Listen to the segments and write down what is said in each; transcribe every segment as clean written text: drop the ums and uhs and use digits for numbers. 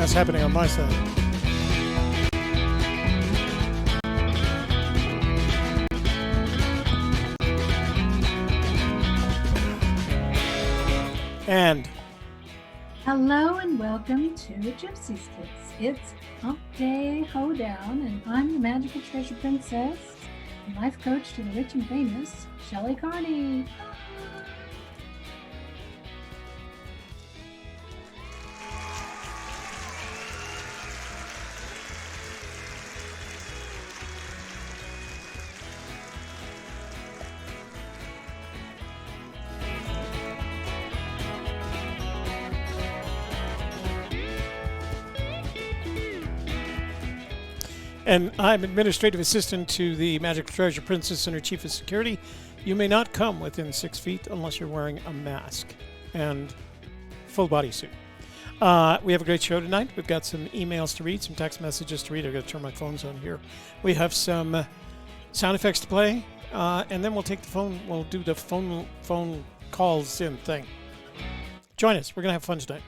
That's happening on my side. And hello and welcome to Gypsy Kiss. It's Humpday, Hoedown, and I'm the magical treasure princess and life coach to the rich and famous, Shelley Carney. And I'm administrative assistant to the Magical Treasure Princess and her chief of security. You may not come within 6 feet unless you're wearing a mask and full bodysuit. We have a great show tonight. We've got some emails to read, some text messages to read. I've got to turn my phones on here. We have some sound effects to play, and then we'll take the phone. We'll do the phone calls in thing. Join us. We're going to have fun tonight.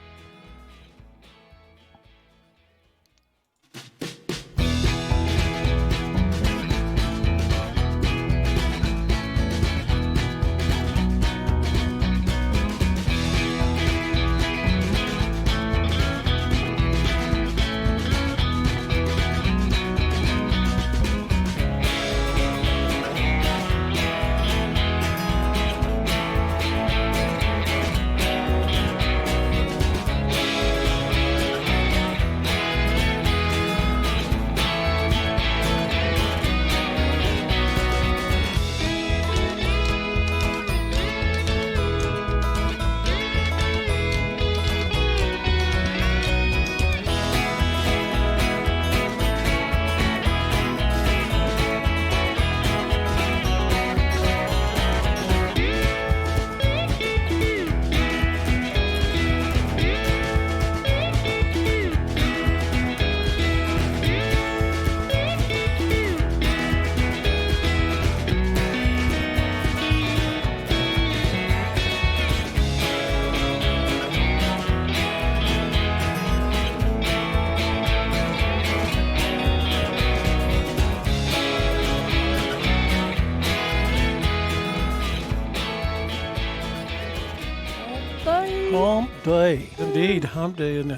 Humpday, indeed, Humpday, isn't it?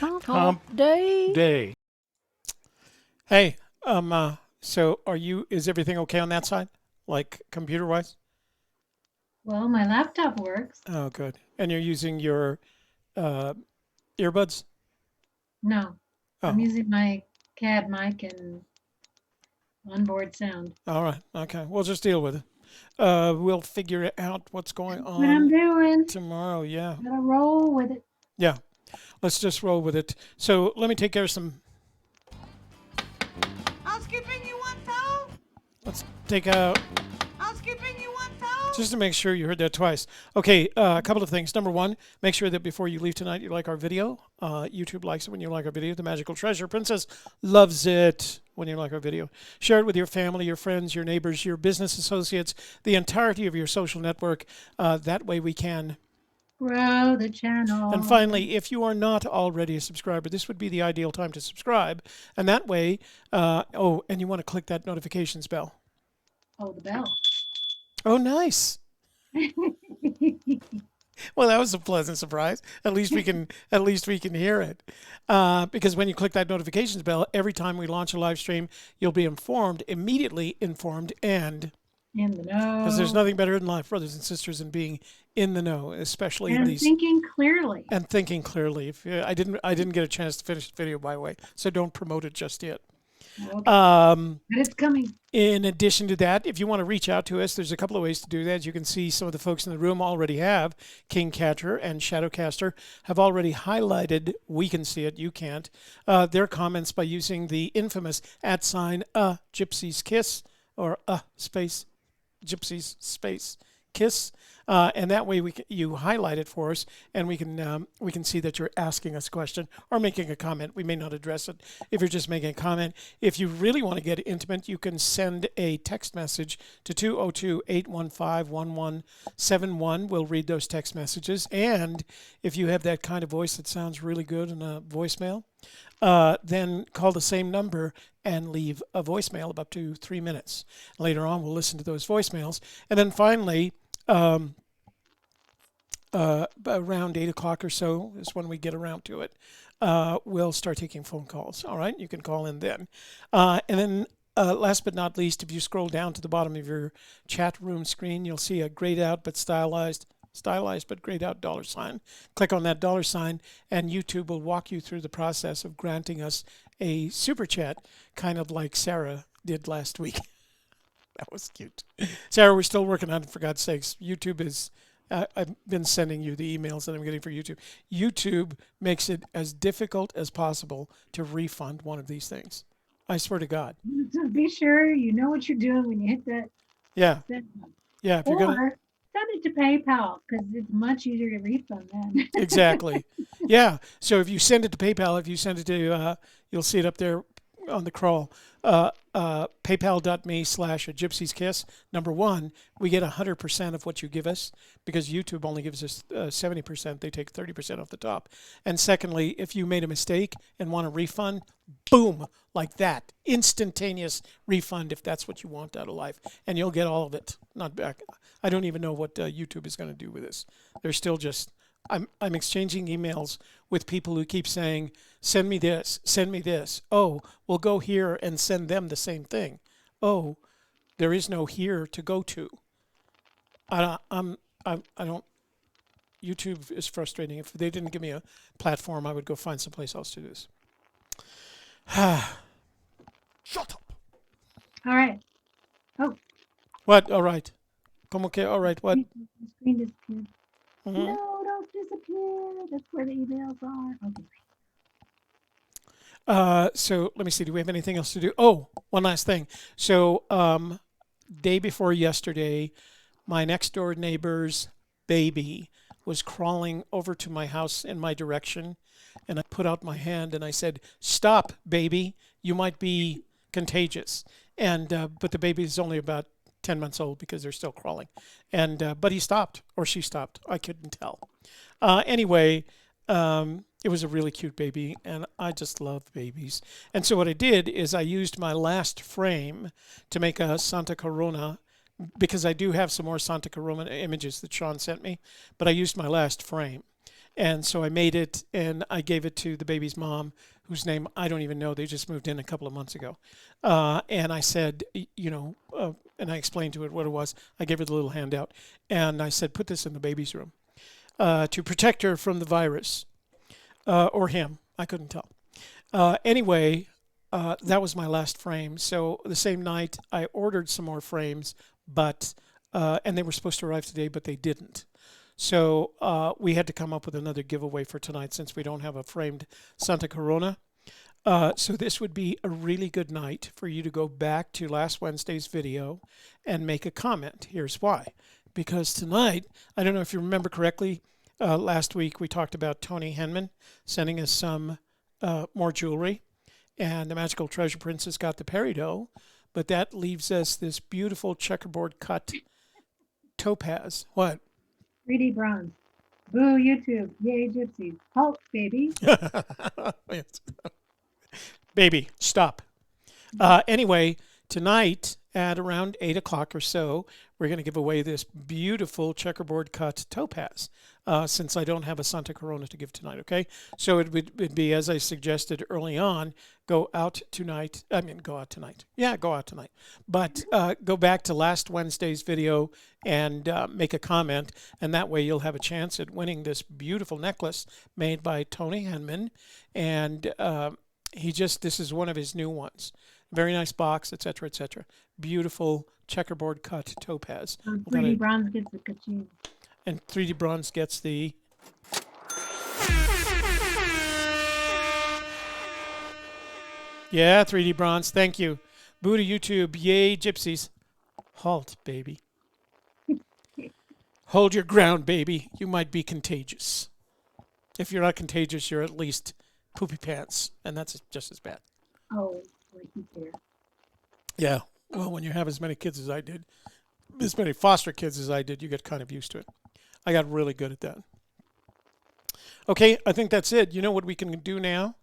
Humpday. Hey, so is everything okay on that side? Like computer-wise? Well, my laptop works. Oh, good. And you're using your earbuds? No, Oh. I'm using my CAD mic and onboard sound. All right. Okay. We'll just deal with it. We'll figure out what's going on What I'm doing. tomorrow. Yeah. Gotta roll with it. Yeah. Let's just roll with it. So let me take care of some. Housekeeping, you want towel? Let's take out. Housekeeping, you want towel? Just to make sure you heard that twice. Okay, a couple of things. Number one, make sure that before you leave tonight, you like our video. YouTube likes it when you like our video. The Magical Treasure Princess loves it when you like our video. Share it with your family, your friends, your neighbors, your business associates, the entirety of your social network. That way we can Grow the channel. And finally, if you are not already a subscriber, this would be the ideal time to subscribe. And that way, and you want to click that notifications bell. Oh, the bell. Oh, nice. Well, that was a pleasant surprise. At least we can hear it. Because when you click that notifications bell, every time we launch a live stream, you'll be immediately informed, and in the know. Because there's nothing better in life, brothers and sisters, than being in the know, especially and in these. Thinking clearly. And thinking clearly. I didn't get a chance to finish the video, by the way, so don't promote it just yet. Okay. But it's coming. In addition to that, if you want to reach out to us, there's a couple of ways to do that. You can see some of the folks in the room already have. King Catcher and Shadowcaster have already highlighted, we can see it, you can't, their comments by using the infamous @ Gypsy's Kiss, or space Gypsy's space Kiss, and that way you highlight it for us, and we can see that you're asking us a question or making a comment. We may not address it if you're just making a comment. If you really want to get intimate, you can send a text message to 202-815-1171. We'll read those text messages, and if you have that kind of voice that sounds really good in a voicemail, then call the same number and leave a voicemail of up to 3 minutes. Later on, we'll listen to those voicemails. And then finally, around 8 o'clock or so is when we get around to it. We'll start taking phone calls. All right, you can call in then. And then last but not least, if you scroll down to the bottom of your chat room screen, you'll see a grayed out but stylized but grayed out $sign. Click on that $sign, and YouTube will walk you through the process of granting us a super chat, kind of like Sarah did last week. That was cute. Sarah, we're still working on it, for God's sakes. YouTube is, I've been sending you the emails that I'm getting for YouTube. YouTube makes it as difficult as possible to refund one of these things. I swear to God. So be sure you know what you're doing when you hit that. Yeah. Yeah. If you're Or gonna send it to PayPal, because it's much easier to refund then. Exactly. Yeah. So if you send it to PayPal, if you send it to, you'll see it up there on the crawl, paypal.me/a gypsy's kiss. Number one, we get 100% of what you give us, because YouTube only gives us 70%. They take 30% off the top. And secondly, if you made a mistake and want a refund, boom, like that, instantaneous refund if that's what you want out of life, and you'll get all of it, not back. I don't even know what YouTube is going to do with this. They're still just, I'm exchanging emails with people who keep saying, send me this, send me this. Oh, we'll go here and send them the same thing. Oh, there is no here to go to. I don't, YouTube is frustrating. If they didn't give me a platform, I would go find someplace else to do this. Shut up. All right. Oh. What? All right. Come okay. All right. What? The screen disappeared. Mm-hmm. No, don't disappear. That's where the emails are. Okay. So let me see. Do we have anything else to do? Oh, one last thing. So, day before yesterday, my next door neighbor's baby was crawling over to my house in my direction, and I put out my hand and I said, "Stop, baby! You might be contagious." And but the baby is only about 10 months old because they're still crawling, and but he stopped, or she stopped. I couldn't tell. Anyway. It was a really cute baby, and I just love babies. And so what I did is I used my last frame to make a Santa Corona, because I do have some more Santa Corona images that Sean sent me, but I used my last frame. And so I made it, and I gave it to the baby's mom, whose name I don't even know. They just moved in a couple of months ago. And I said, and I explained to it what it was. I gave her the little handout, and I said, put this in the baby's room to protect her from the virus. Or him, I couldn't tell. Anyway, that was my last frame. So the same night, I ordered some more frames, but and they were supposed to arrive today, but they didn't. So we had to come up with another giveaway for tonight, since we don't have a framed Santa Corona. So this would be a really good night for you to go back to last Wednesday's video and make a comment. Here's why. Because tonight, I don't know if you remember correctly, last week we talked about Tony Henman sending us some more jewelry, and the Magical Treasure Princess got the peridot, but that leaves us this beautiful checkerboard cut topaz. What? 3D bronze. Boo, YouTube. Yay, gypsies. Halt, baby. Baby, stop. Anyway, tonight at around 8 o'clock or so, we're going to give away this beautiful checkerboard cut topaz, since I don't have a Santa Corona to give tonight, okay? So it'd be, as I suggested early on, go out tonight. Yeah, go out tonight. But go back to last Wednesday's video and make a comment, and that way you'll have a chance at winning this beautiful necklace made by Tony Henman. And this is one of his new ones. Very nice box, etc., etc. Beautiful checkerboard cut topaz. 3D bronze gets the ka-ching. And 3D bronze gets the... Yeah, 3D bronze. Thank you. Boo to YouTube. Yay, gypsies. Halt, baby. Hold your ground, baby. You might be contagious. If you're not contagious, you're at least poopy pants, and that's just as bad. Oh, like you care. Yeah. Well, when you have as many kids as I did, as many foster kids as I did, you get kind of used to it. I got really good at that. Okay, I think that's it. You know what we can do now?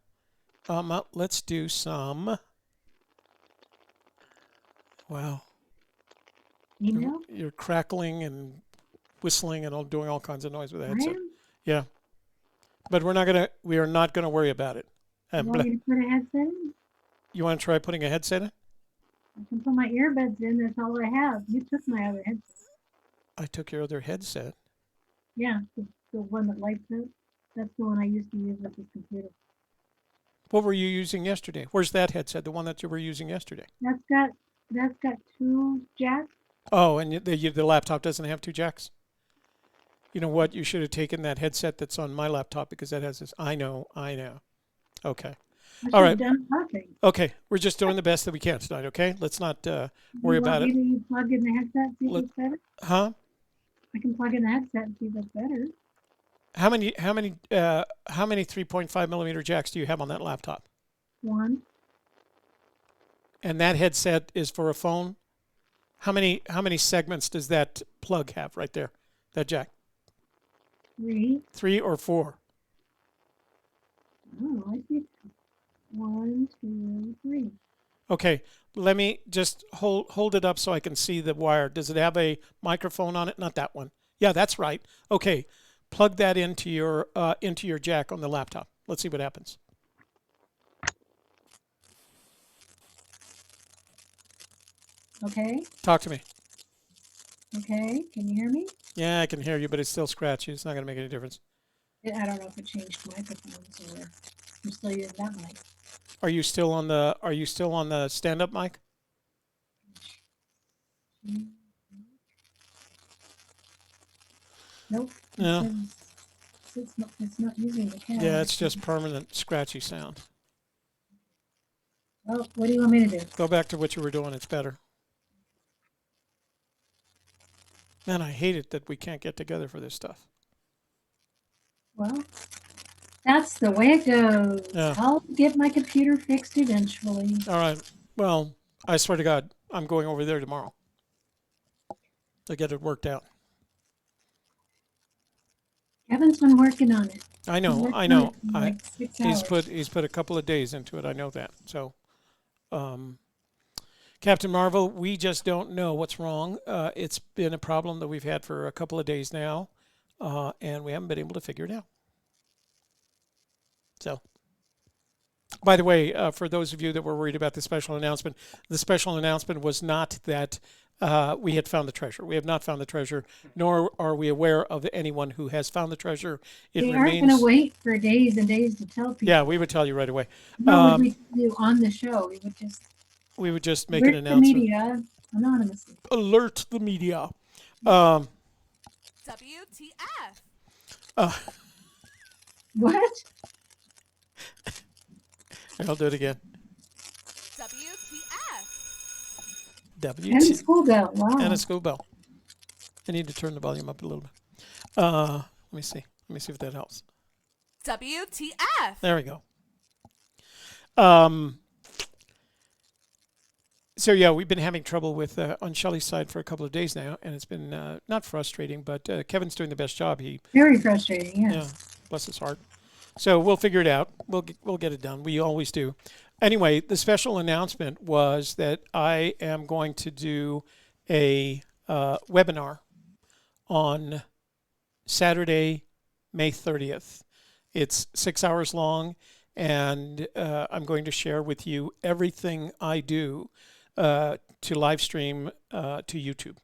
Let's do some. Wow. Email? You're crackling and whistling and doing all kinds of noise with the I headset. am? Yeah. But we are not gonna worry about it. You want me to put a headset in? You want to try putting a headset in? I can put my earbuds in. That's all I have. You took my other headset. I took your other headset. Yeah, the one that lights up. That's the one I used to use with this computer. What were you using yesterday? Where's that headset? The one that you were using yesterday? That's got 2 jacks. Oh, and the laptop doesn't have 2 jacks? You know what? You should have taken that headset that's on my laptop because that has this. I know. Okay. All right. Done talking. Okay. We're just doing the best that we can tonight, okay? Let's not worry about it. You plug in the headset, see if it's better? Huh? I can plug in the headset and see if it's better. How many 3.5 millimeter jacks do you have on that laptop? 1. And that headset is for a phone? How many segments does that plug have right there? That jack? 3. 3 or 4? Oh, I see. 1, 2, 3. Okay, let me just hold it up so I can see the wire. Does it have a microphone on it? Not that one. Yeah, that's right. Okay, plug that into your jack on the laptop. Let's see what happens. Okay. Talk to me. Okay. Can you hear me? Yeah, I can hear you, but it's still scratchy. It's not going to make any difference. I don't know if it changed microphones or I'm still using that mic. Are you still on the stand-up mic? Nope. No. It's not using the camera. Yeah, it's just permanent scratchy sound. Well, what do you want me to do? Go back to what you were doing. It's better. Man, I hate it that we can't get together for this stuff. Well, that's the way it goes. Yeah. I'll get my computer fixed eventually. All right. Well, I swear to God, I'm going over there tomorrow to get it worked out. Kevin's been working on it. I know. Like 6 hours. He's put a couple of days into it. I know that. So, Captain Marvel, we just don't know what's wrong. It's been a problem that we've had for a couple of days now, and we haven't been able to figure it out. So, by the way, for those of you that were worried about the special announcement was not that we had found the treasure. We have not found the treasure, nor are we aware of anyone who has found the treasure. They aren't going to wait for days and days to tell people. Yeah, we would tell you right away. What would we do on the show? We would just make an announcement. The media anonymously. Alert the media. WTF? What? I'll do it again. WTF? And a school bell. Wow. And a school bell. I need to turn the volume up a little bit. Let me see. Let me see if that helps. WTF? There we go. So yeah, we've been having trouble with on Shelley's side for a couple of days now, and it's been not frustrating, but Kevin's doing the best job. Very frustrating. Yes. Yeah, bless his heart. So we'll figure it out. We'll get it done. We always do. Anyway, the special announcement was that I am going to do a webinar on Saturday, May 30th. It's 6 hours long, and I'm going to share with you everything I do to live stream to YouTube.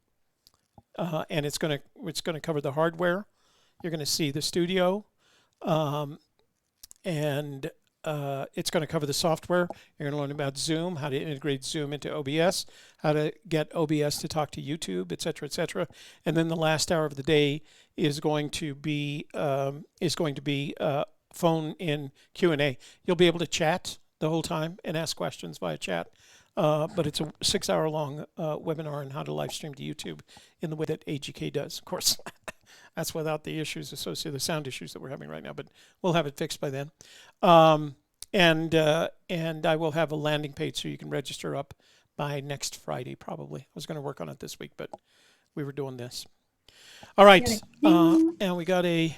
And it's going to cover the hardware. You're going to see the studio. And it's going to cover the software. You're going to learn about Zoom, how to integrate Zoom into OBS, how to get OBS to talk to YouTube, et cetera, et cetera. And then the last hour of the day is going to be phone in Q&A. You'll be able to chat the whole time and ask questions via chat. But it's a 6 hour long webinar on how to live stream to YouTube in the way that AGK does, of course. That's without the issues associated, the sound issues that we're having right now, but we'll have it fixed by then. And I will have a landing page so you can register up by next Friday, probably. I was going to work on it this week, but we were doing this. All right. And we got a...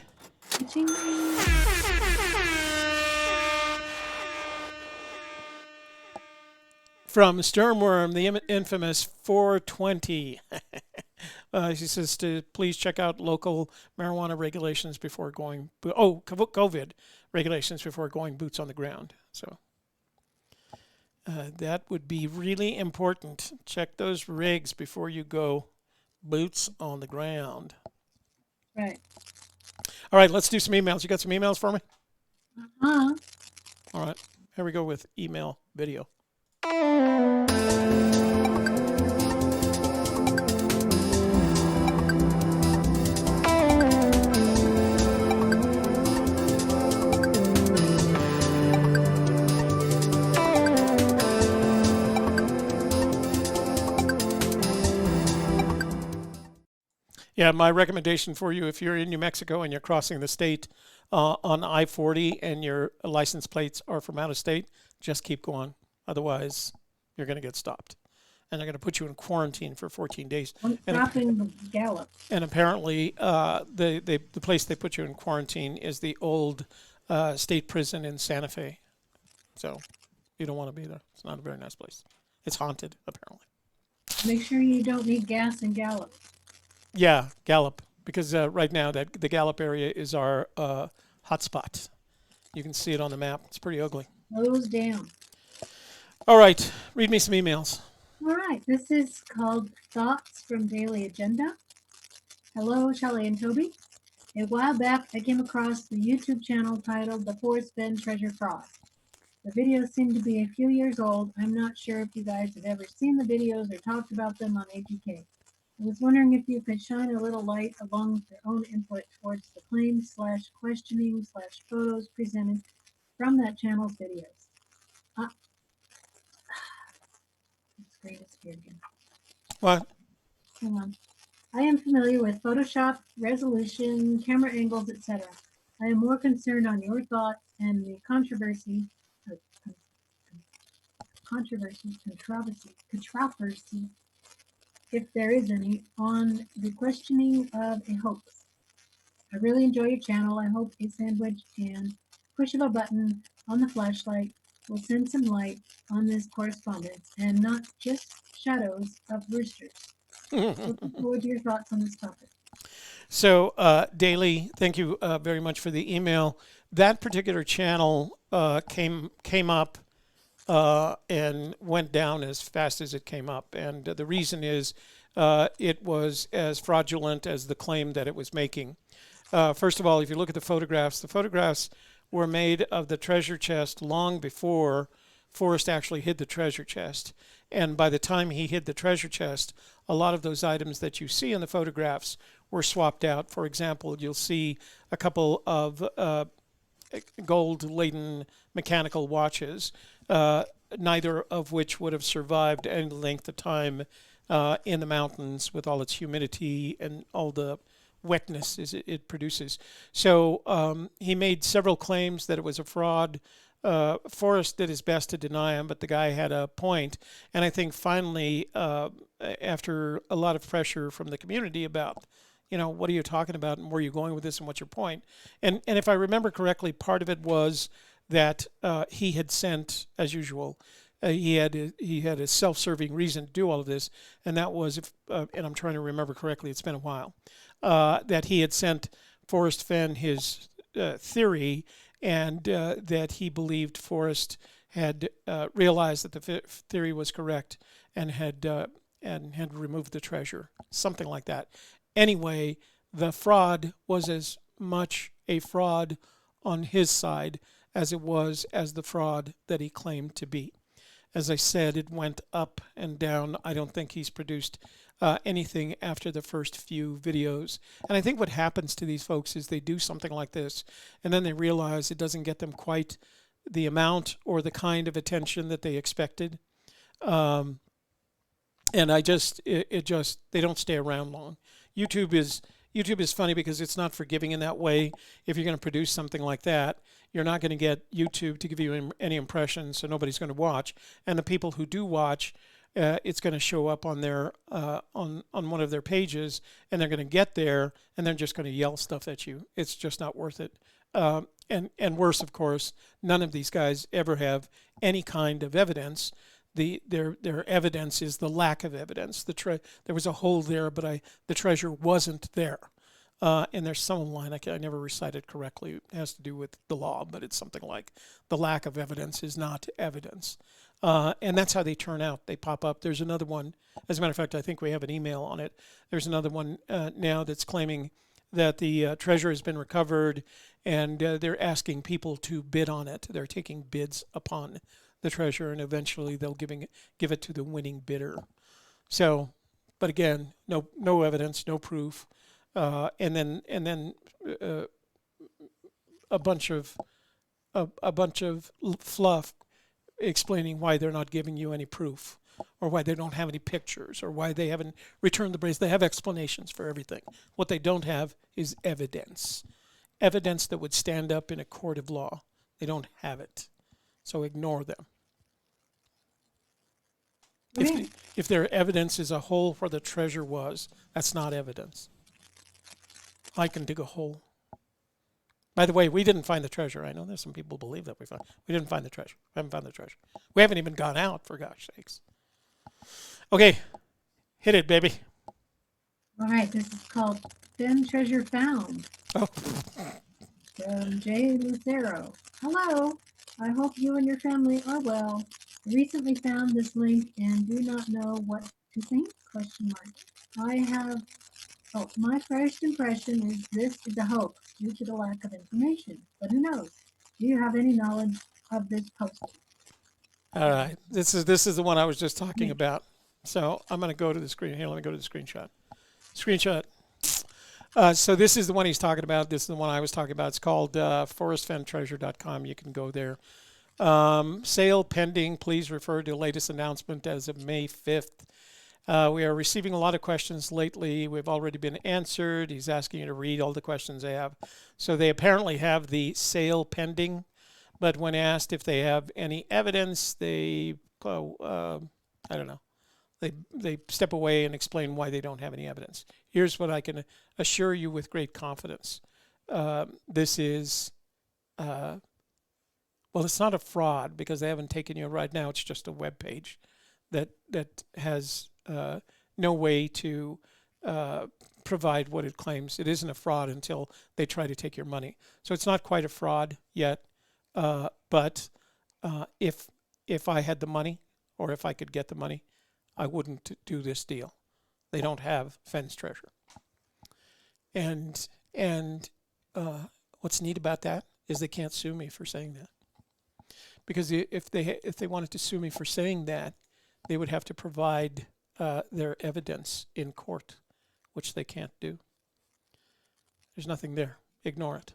From Stormworm, the infamous 420. She says to please check out local marijuana regulations before going... COVID regulations before going boots on the ground. So that would be really important. Check those regs before you go boots on the ground. Right. All right, let's do some emails. You got some emails for me? Uh-huh. All right, here we go with email video. Yeah, my recommendation for you, if you're in New Mexico and you're crossing the state on I-40 and your license plates are from out of state, just keep going. Otherwise, you're going to get stopped. And they're going to put you in quarantine for 14 days. Dropping the Gallup. And apparently, the place they put you in quarantine is the old state prison in Santa Fe. So you don't want to be there. It's not a very nice place. It's haunted, apparently. Make sure you don't need gas in Gallup. Yeah, Gallup, because right now the Gallup area is our hotspot. You can see it on the map. It's pretty ugly. Close down. All right, read me some emails. All right, this is called Thoughts from Daily Agenda. Hello, Shelley and Toby. A while back, I came across the YouTube channel titled The Forest Bend Treasure Fraud. The videos seem to be a few years old. I'm not sure if you guys have ever seen the videos or talked about them on APK. I was wondering if you could shine a little light along with your own input towards the claims/questioning/photos presented from that channel's videos. The screen is here again. What? Hang on. I am familiar with Photoshop, resolution, camera angles, etc. I am more concerned on your thoughts and the controversy, if there is any, on the questioning of a hoax. I really enjoy your channel. I hope a sandwich and push of a button on the flashlight will send some light on this correspondence and not just shadows of roosters. Looking forward to your thoughts on this topic. So, Daily, thank you very much for the email. That particular channel came up and went down as fast as it came up. And the reason is it was as fraudulent as the claim that it was making. First of all, if you look at the photographs were made of the treasure chest long before Forrest actually hid the treasure chest. And by the time he hid the treasure chest, a lot of those items that you see in the photographs were swapped out. For example, you'll see a couple of gold-laden mechanical watches, neither of which would have survived any length of time in the mountains with all its humidity and all the wetness it produces. So he made several claims that it was a fraud. Forrest did his best to deny him, but the guy had a point. And I think finally, after a lot of pressure from the community about, what are you talking about and where are you going with this and what's your point? And if I remember correctly, part of it was that he had sent, as usual, he had a self-serving reason to do all of this, and that was, and I'm trying to remember correctly, it's been a while, that he had sent Forrest Fenn his theory, and that he believed Forrest had realized that the theory was correct and had removed the treasure, something like that. Anyway, the fraud was as much a fraud on his side as it was as the fraud that he claimed to be. As I said, it went up and down. I don't think he's produced anything after the first few videos. And I think what happens to these folks is they do something like this, and then they realize it doesn't get them quite the amount or the kind of attention that they expected. And they don't stay around long. YouTube YouTube is funny because it's not forgiving in that way. If you're going to produce something like that, you're not going to get YouTube to give you any impressions, so nobody's going to watch. And the people who do watch, it's going to show up on their on one of their pages, and they're going to get there, and they're just going to yell stuff at you. It's just not worth it. And worse, of course, none of these guys ever have any kind of evidence. Their evidence is the lack of evidence. There was a hole there, but the treasure wasn't there. And there's some line I never recited correctly. It has to do with the law, but it's something like the lack of evidence is not evidence. And that's how they turn out. They pop up. There's another one. As a matter of fact, I think we have an email on it. There's another one now that's claiming that the treasure has been recovered, and they're asking people to bid on it. They're taking bids upon the treasure, and eventually they'll give it to the winning bidder. So, but again, no evidence, no proof, and then a bunch of fluff explaining why they're not giving you any proof, or why they don't have any pictures, or why they haven't returned the bracelet. They have explanations for everything. What they don't have is evidence. Evidence that would stand up in a court of law. They don't have it. So ignore them. If their evidence is a hole where the treasure was, that's not evidence. I can dig a hole. By the way, we didn't find the treasure. I know there's some people who believe that we didn't find the treasure. We haven't found the treasure. We haven't even gone out, for gosh sakes. Okay, hit it, baby. All right, this is called Fenn Treasure Found. Oh. From J. Lucero. Hello, I hope you and your family are well. I recently found this link and do not know what to think, ? My first impression is this is a hoax due to the lack of information, but who knows? Do you have any knowledge of this post? All right, this is the one I was just talking about. So I'm going to go to the screen. Here, let me go to the screenshot. So this is the one he's talking about. This is the one I was talking about. It's called forestfenntreasure.com. You can go there. Sale pending. Please refer to the latest announcement as of May 5th. We are receiving a lot of questions lately. We've already been answered. He's asking you to read all the questions they have. So they apparently have the sale pending, but when asked if they have any evidence, they, I don't know, they step away and explain why they don't have any evidence. Here's what I can assure you with great confidence. This is, well, it's not a fraud because they haven't taken you right now. It's just a web page that has no way to provide what it claims. It isn't a fraud until they try to take your money. So it's not quite a fraud yet. But if I had the money, or if I could get the money, I wouldn't do this deal. They don't have Fenn's treasure. And what's neat about that is they can't sue me for saying that. Because if they wanted to sue me for saying that, they would have to provide their evidence in court, which they can't do. There's nothing there. Ignore it.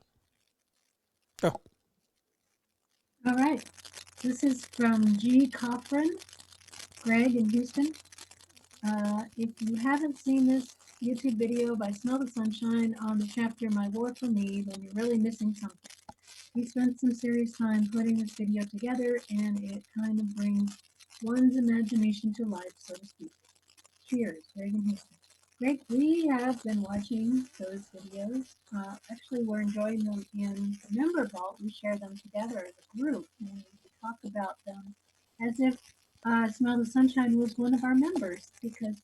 Go. All right. This is from G. Cochran, Greg in Houston. If you haven't seen this YouTube video by Smell the Sunshine on the chapter My War for Me, then you're really missing something. We spent some serious time putting this video together, and it kind of brings one's imagination to life, so to speak. Cheers, Greg in Houston. Greg, we have been watching those videos. Actually, we're enjoying them in the member vault. We share them together as a group, and we talk about them as if Smell the Sunshine was one of our members, because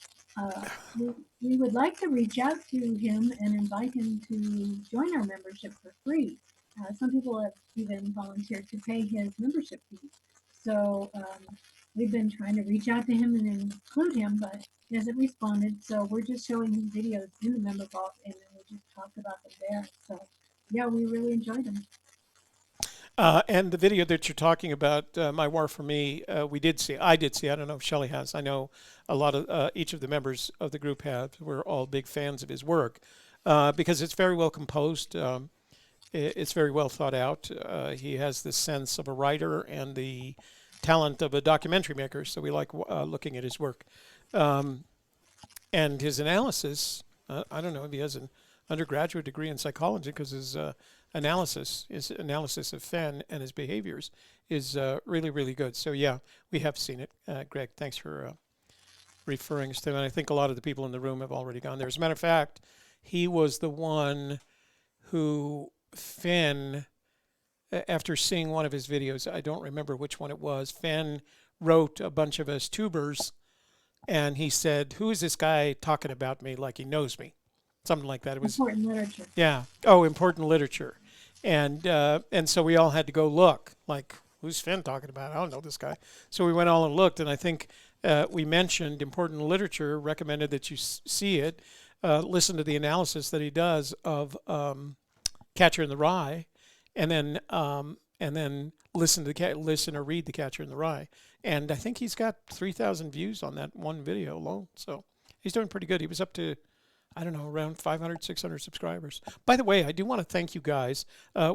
we would like to reach out to him and invite him to join our membership for free. Some people have even volunteered to pay his membership fee. So we've been trying to reach out to him and include him, but he hasn't responded. So we're just showing his videos in the member vault, and then we just talk about them there. So yeah, we really enjoyed them. And the video that you're talking about, My War for Me, I did see. I don't know if Shelley has. I know a lot of each of the members of the group have. We're all big fans of his work because it's very well composed. It's very well thought out. He has the sense of a writer and the talent of a documentary maker, so we like looking at his work. And his analysis, I don't know if he has undergraduate degree in psychology because his analysis of Fenn and his behaviors is really, really good. So yeah, we have seen it. Greg, thanks for referring us to him. And I think a lot of the people in the room have already gone there. As a matter of fact, he was the one who Fenn, after seeing one of his videos, I don't remember which one it was, Fenn wrote a bunch of us tubers, and he said, "Who is this guy talking about me like he knows me?" Something like that. It was important literature. Yeah. Oh, important literature. And so we all had to go look, like, who's Fenn talking about? I don't know this guy. So we went all and looked, and I think we mentioned important literature, recommended that you see it, listen to the analysis that he does of Catcher in the Rye, and then listen or read The Catcher in the Rye. And I think he's got 3,000 views on that one video alone. So he's doing pretty good. He was up to, I don't know, around 500, 600 subscribers. By the way, I do want to thank you guys.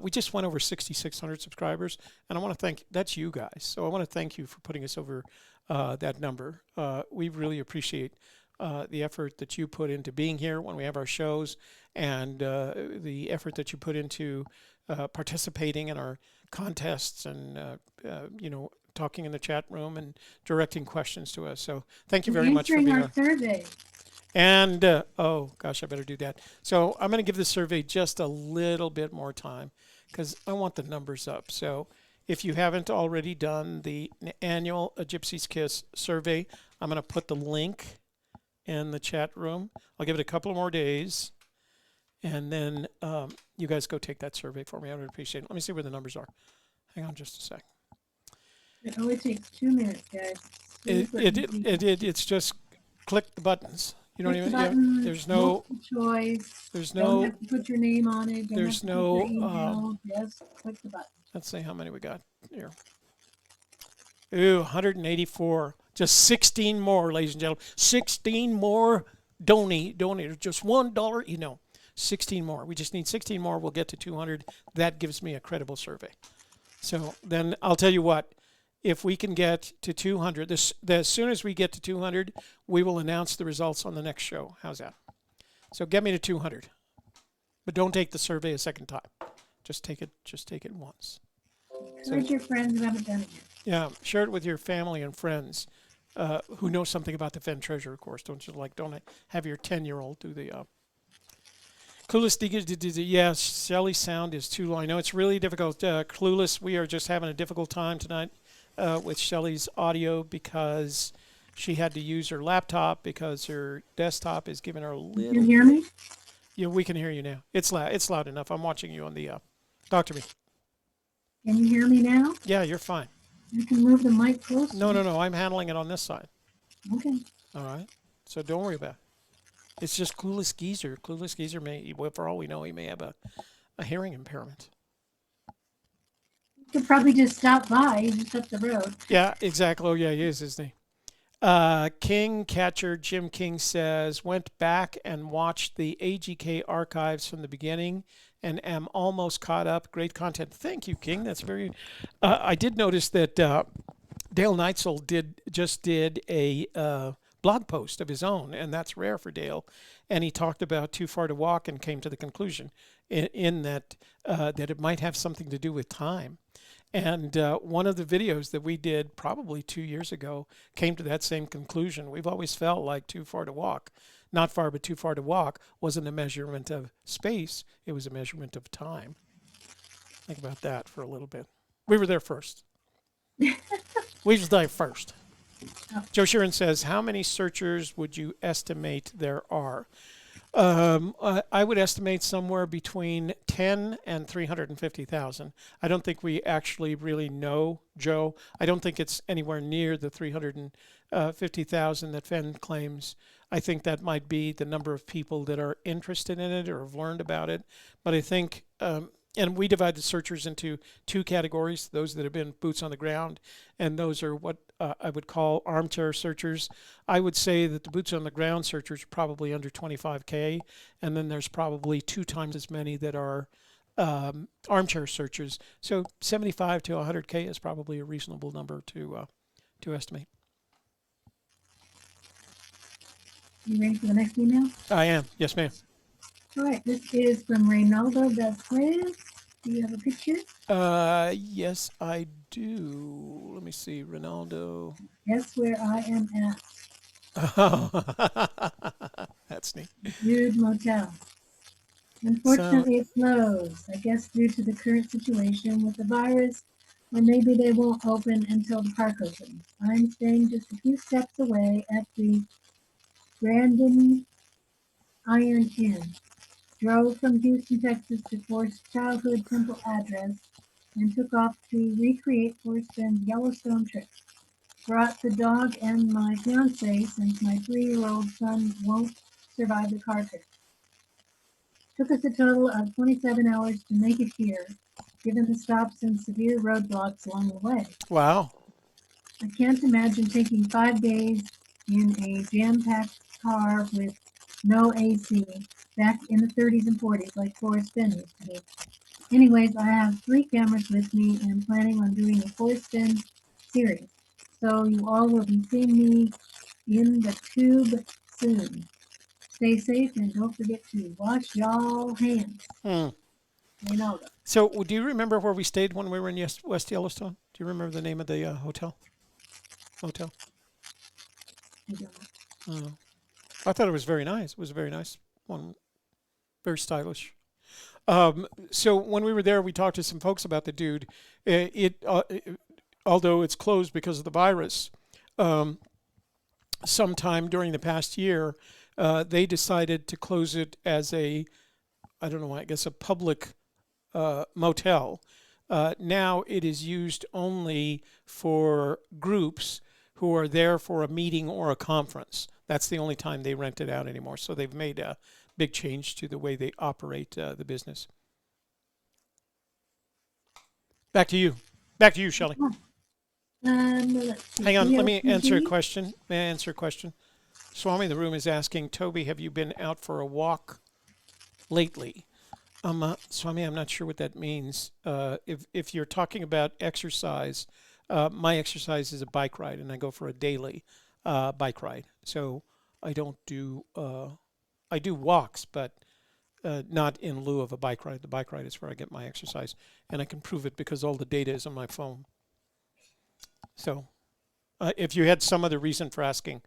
We just went over 6,600 subscribers, and I want to thank, that's you guys. So I want to thank you for putting us over that number. We really appreciate the effort that you put into being here when we have our shows, and the effort that you put into participating in our contests and, talking in the chat room and directing questions to us. So thank you very much for being our survey. And, oh, gosh, I better do that. So I'm going to give the survey just a little bit more time because I want the numbers up. So if you haven't already done the annual Gypsy Kiss survey, I'm going to put the link in the chat room. I'll give it a couple more days. And then you guys go take that survey for me. I would appreciate it. Let me see where the numbers are. Hang on just a sec. It only takes 2 minutes, guys. It's just click the buttons. You don't even. Button, there's no choice. There's Don't no. have to put your name on it. Don't There's have to no. put your email. Just click the button. Let's see how many we got here. Ooh, 184. Just 16 more, ladies and gentlemen. 16 more donators. Just $1. 16 more. We just need 16 more. We'll get to 200. That gives me a credible survey. So then I'll tell you what. If we can get to 200, as soon as we get to 200, we will announce the results on the next show. How's that? So get me to 200. But don't take the survey a second time. Just take it once. Encourage your friends who haven't done it yet. Yeah, share it with your family and friends who know something about the Fenn treasure, of course. Don't have your 10-year-old do the Clueless, yes, Shelley's sound is too low. I know it's really difficult. Clueless, we are just having a difficult time tonight with Shelley's audio because she had to use her laptop because her desktop is giving her a little... Can you hear me? Yeah, we can hear you now. It's loud enough. I'm watching you on the... Talk to me. Can you hear me now? Yeah, you're fine. You can move the mic closer. No. I'm handling it on this side. Okay. All right. So don't worry about it. It's just Clueless Geezer. Clueless Geezer may, for all we know, he may have a hearing impairment. You could probably just stop by. He's just up the road. Yeah, exactly. Oh, yeah, he is, isn't he? King Catcher Jim King says, went back and watched the AGK archives from the beginning and am almost caught up. Great content. Thank you, King. That's very... I did notice that Dale Neitzel did a... blog post of his own, and that's rare for Dale. And he talked about Too Far to Walk and came to the conclusion in that that it might have something to do with time. And one of the videos that we did probably 2 years ago came to that same conclusion. We've always felt like Too Far to Walk, not far but too far to walk, wasn't a measurement of space, it was a measurement of time. Think about that for a little bit. We were there first. We just died first. Joe Sheeran says, how many searchers would you estimate there are? I would estimate somewhere between 10 and 350,000. I don't think we actually really know, Joe. I don't think it's anywhere near the 350,000 that Fenn claims. I think that might be the number of people that are interested in it or have learned about it. But I think... and we divide the searchers into two categories, those that have been boots on the ground, and those are what I would call armchair searchers. I would say that the boots on the ground searchers are probably under 25K, and then there's probably 2 times as many that are armchair searchers. So 75 to 100K is probably a reasonable number to estimate. You ready for the next email? I am. Yes, ma'am. All right, this is from Reynaldo Vasquez. Do you have a picture? Yes, I do. Let me see, Ronaldo. Guess where I am at? That's neat. Dude Motel. So, Unfortunately, it closed. I guess due to the current situation with the virus, or maybe they won't open until the park opens. I'm staying just a few steps away at the Grandin Iron Inn. Drove from Houston, Texas to Forrest's childhood temple address and took off to recreate Forrest Fenn's Yellowstone trip. Brought the dog and my fiance since my 3-year-old son won't survive the car trip. Took us a total of 27 hours to make it here, given the stops and severe roadblocks along the way. wow. I can't imagine taking 5 days in a jam-packed car with no AC back in the 30s and 40s like Forrest Fenn used to be. Anyways, I have 3 cameras with me and planning on doing a Forrest Fenn series. So you all will be seeing me in the tube soon. Stay safe and don't forget to wash y'all hands. Hmm. Reynaldo. So, do you remember where we stayed when we were in West Yellowstone? Do you remember the name of the hotel? Motel? I don't know. Oh. I thought it was very nice. It was a very nice one, very stylish. So when we were there, we talked to some folks about the dude. Although it's closed because of the virus, sometime during the past year, they decided to close it as I don't know, I guess a public motel. Now it is used only for groups who are there for a meeting or a conference. That's the only time they rent it out anymore. So they've made a big change to the way they operate the business. Back to you. Back to you, Shelley. Let's see. Hang on. Let me answer a CLTV. question. May I answer a question? Swami in the room is asking, Toby, have you been out for a walk lately? Swami, I'm not sure what that means. If you're talking about exercise, my exercise is a bike ride, and I go for a daily bike ride. So I don't do I do walks, but not in lieu of a bike ride. The bike ride is where I get my exercise, and I can prove it because all the data is on my phone. So if you had some other reason for asking,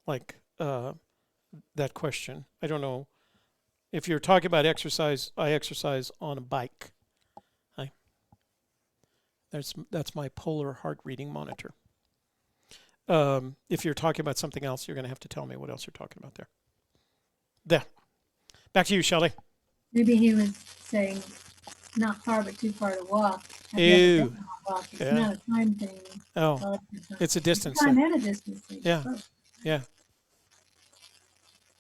like that question, I don't know. If you're talking about exercise, I exercise on a bike. That's my polar heart reading monitor. If you're talking about something else, you're going to have to tell me what else you're talking about there. There. Back to you, Shelley. Maybe he was saying not far but too far to walk. I've never Ew. been on a walk. It's Yeah. not a time thing. Oh, it's a distance Time thing. and a distance thing. Yeah. Oh, Yeah.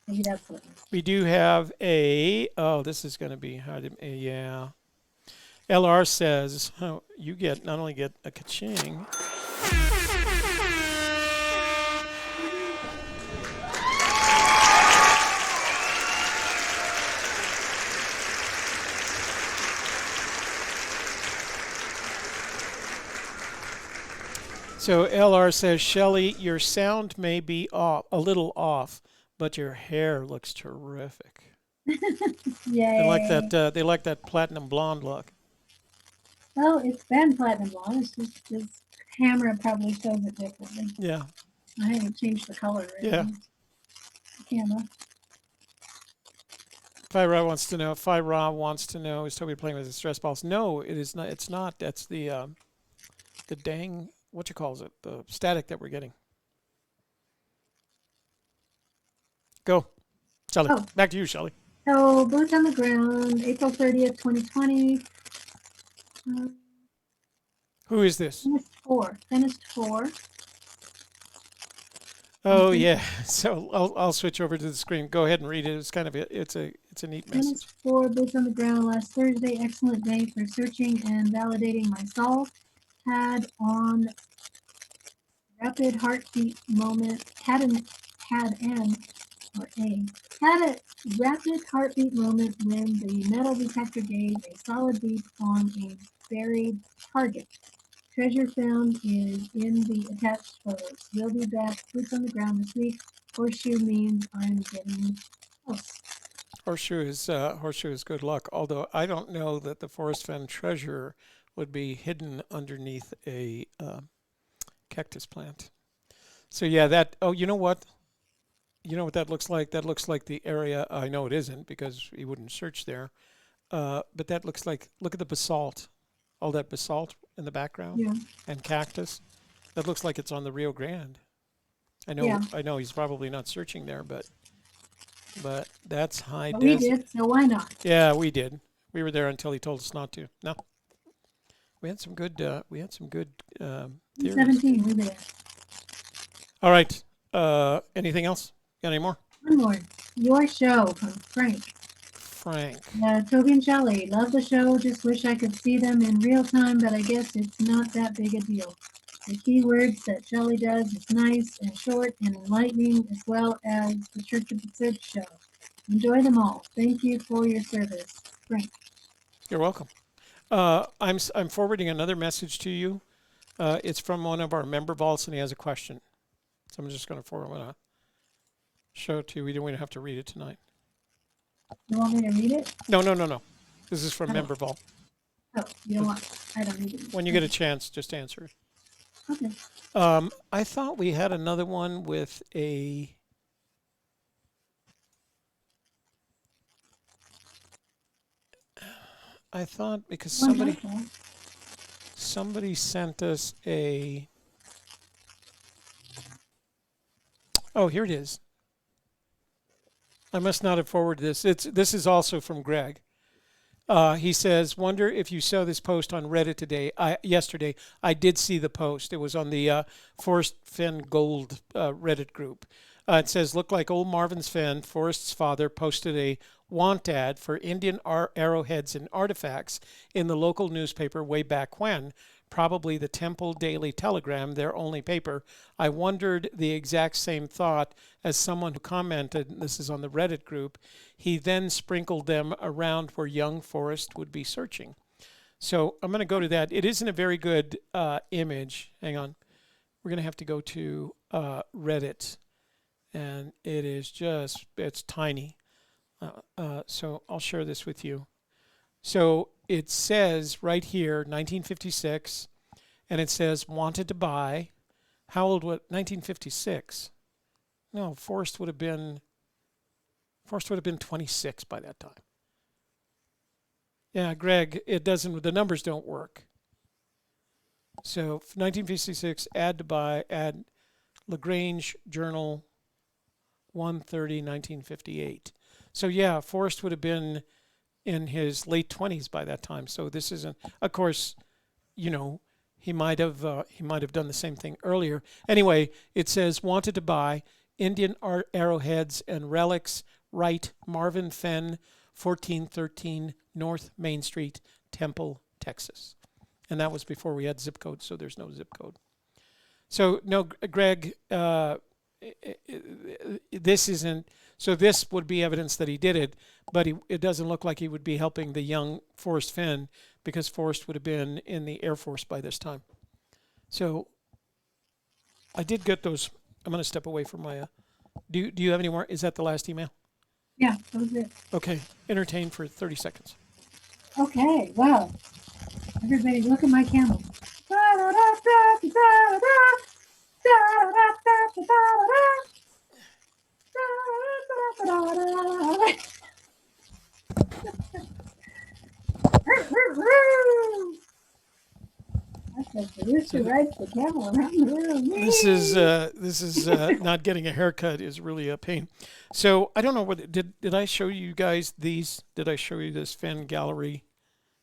maybe that's what it is. We do have this is going to be hard to, yeah. LR says, oh, you not only get a ka-ching. So LR says, Shelley, your sound may be off, a little off, but your hair looks terrific. Yay. They like that platinum blonde look. Well, it's been platinum blonde. It's just this camera probably shows it differently. Yeah. I haven't changed the color. Yeah. The camera. Ra wants to know, is Toby playing with his stress balls? No, it is not. It's not. That's the dang, what you calls it, the static that we're getting. Go, Shelley. Oh. Back to you, Shelley. So, Boots on the Ground, April 30th, 2020. Who is this? Finished 4. Oh yeah. So I'll switch over to the screen. Go ahead and read it. It's kind of it's a neat message. Finished 4, Boots on the Ground last Thursday. Excellent day for searching and validating my solve. Had a rapid heartbeat moment when the metal detector gave a solid beep on a buried target. Treasure found is in the attached photos. We'll be back. Boots on the ground this week. Horseshoe means I'm getting close. Horseshoe is good luck. Although I don't know that the Forest Fen treasure would be hidden underneath a cactus plant. So yeah, that. Oh, you know what? You know what that looks like? That looks like the area. I know it isn't because he wouldn't search there. But that looks like. Look at the basalt. All that basalt in the background Yeah. and cactus. That looks like it's on the Rio Grande. I know. Yeah. I know he's probably not searching there, but that's high But we desert. did, so why not? Yeah, we did. We were there until he told us not to. No, we had some good. Theories. 17, we're there. All right. Anything else? Got any more? One more. Your show from Frank. Frank. Toby and Shelley, love the show. Just wish I could see them in real time, but I guess it's not that big a deal. The keywords that Shelley does is nice and short and enlightening, as well as the Church of the Sid show. Enjoy them all. Thank you for your service. Frank. You're welcome. I'm forwarding another message to you. It's from one of our member vaults, and he has a question. So I'm just going to forward. I'm going to show it to you. We don't have to read it tonight. You want me to read it? No. This is from member vault. Oh, you don't want. I don't need it. When you get a chance, just answer it. Okay. I thought we had another one with a. I thought because somebody sent us a. Oh, here it is. I must not have forwarded this. This is also from Greg. He says, "Wonder if you saw this post on Reddit today. Yesterday, I did see the post. It was on the Forest Fen Gold Reddit group. It says, look like old Marvin's Fenn, Forrest's father, posted a want ad for Indian arrowheads and artifacts in the local newspaper way back when, probably the Temple Daily Telegram, their only paper. I wondered the exact same thought as someone who commented, and this is on the Reddit group, he then sprinkled them around where young Forrest would be searching." So I'm going to go to that. It isn't a very good image. Hang on. We're going to have to go to Reddit. And it is just, it's tiny. So I'll share this with you. So it says right here, 1956, and it says wanted to buy. How old was 1956? No, Forrest would have been 26 by that time. Yeah, Greg, it doesn't, the numbers don't work. So 1956, add to buy, add LaGrange Journal 130, 1958. So yeah, Forrest would have been in his late 20s by that time. So this isn't, of course, you know, he might have done the same thing earlier. Anyway, it says wanted to buy Indian arrowheads and relics, Wright, Marvin Fenn, 1413 North Main Street, Temple, Texas. And that was before we had zip code, so there's no zip code. So no, Greg, this isn't, so this would be evidence that he did it, but it doesn't look like he would be helping the young Forrest Fenn, because Forrest would have been in the Air Force by this time. So I did get those. I'm going to step away from my, do you have any more? Is that the last email? Yeah, that was it. Okay, entertain for 30 seconds. Okay, wow. Everybody look at my camel. That's the rooster rides the camel around the room. This is not getting a haircut is really a pain. So I don't know what did I show you guys these? Did I show you this Fenn gallery?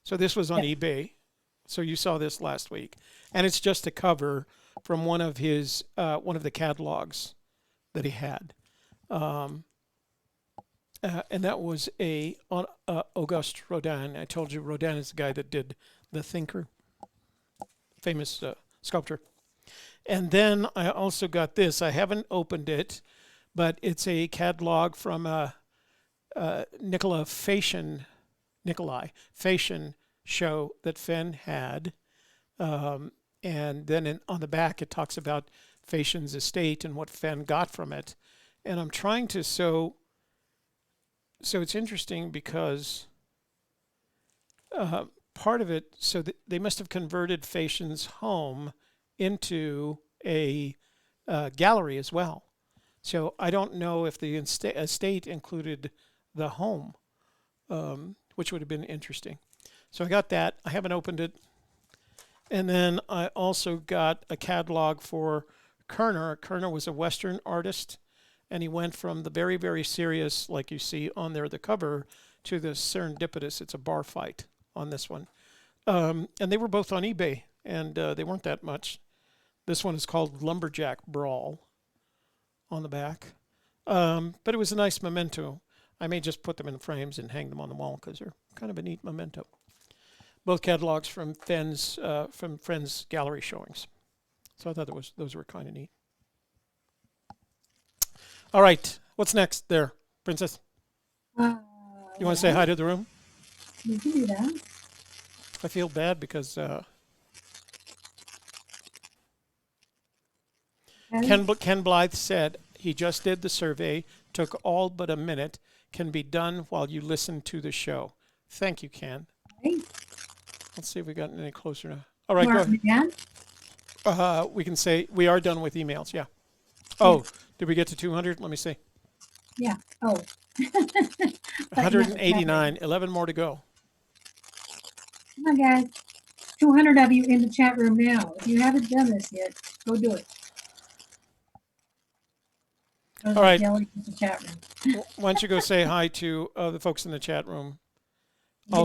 So this was on eBay. So you saw this last week, and it's just a cover from one of his one of the catalogs that he had, and that was on Auguste Rodin. I told you Rodin is the guy that did The Thinker, famous sculptor. And then I also got this. I haven't opened it, but it's a catalog from Nikolai Fashion show that Fenn had. And then on the back, it talks about Fashions estate and what Fenn got from it. And I'm trying to, so so it's interesting because part of it, so they must have converted Facian's home into a gallery as well. So I don't know if the estate included the home, which would have been interesting. So I got that. I haven't opened it. And then I also got a catalog for Kerner. Kerner was a Western artist, and he went from the very, very serious, like you see on there, the cover, to the serendipitous. It's a bar fight on this one. And they were both on eBay, and they weren't that much. This one is called Lumberjack Brawl on the back. But it was a nice memento. I may just put them in frames and hang them on the wall because they're kind of a neat memento. Both catalogs from Fenn's, from Friends gallery showings. So I thought those were kind of neat. All right, what's next there, Princess? You want to say hi to the room? You can do that. I feel bad because Ken Blythe said he just did the survey, took all but a minute, can be done while you listen to the show. Thank you, Ken. Right. Let's see if we got any closer now. All right, go ahead. We can say we are done with emails, yeah. Oh, did we get to 200? Let me see. Yeah. Oh. 189, 11 more to go. Come on, guys. 200 of you in the chat room now. If you haven't done this yet, go do it. All right. The chat room. Why don't you go say hi to the folks in the chat room? I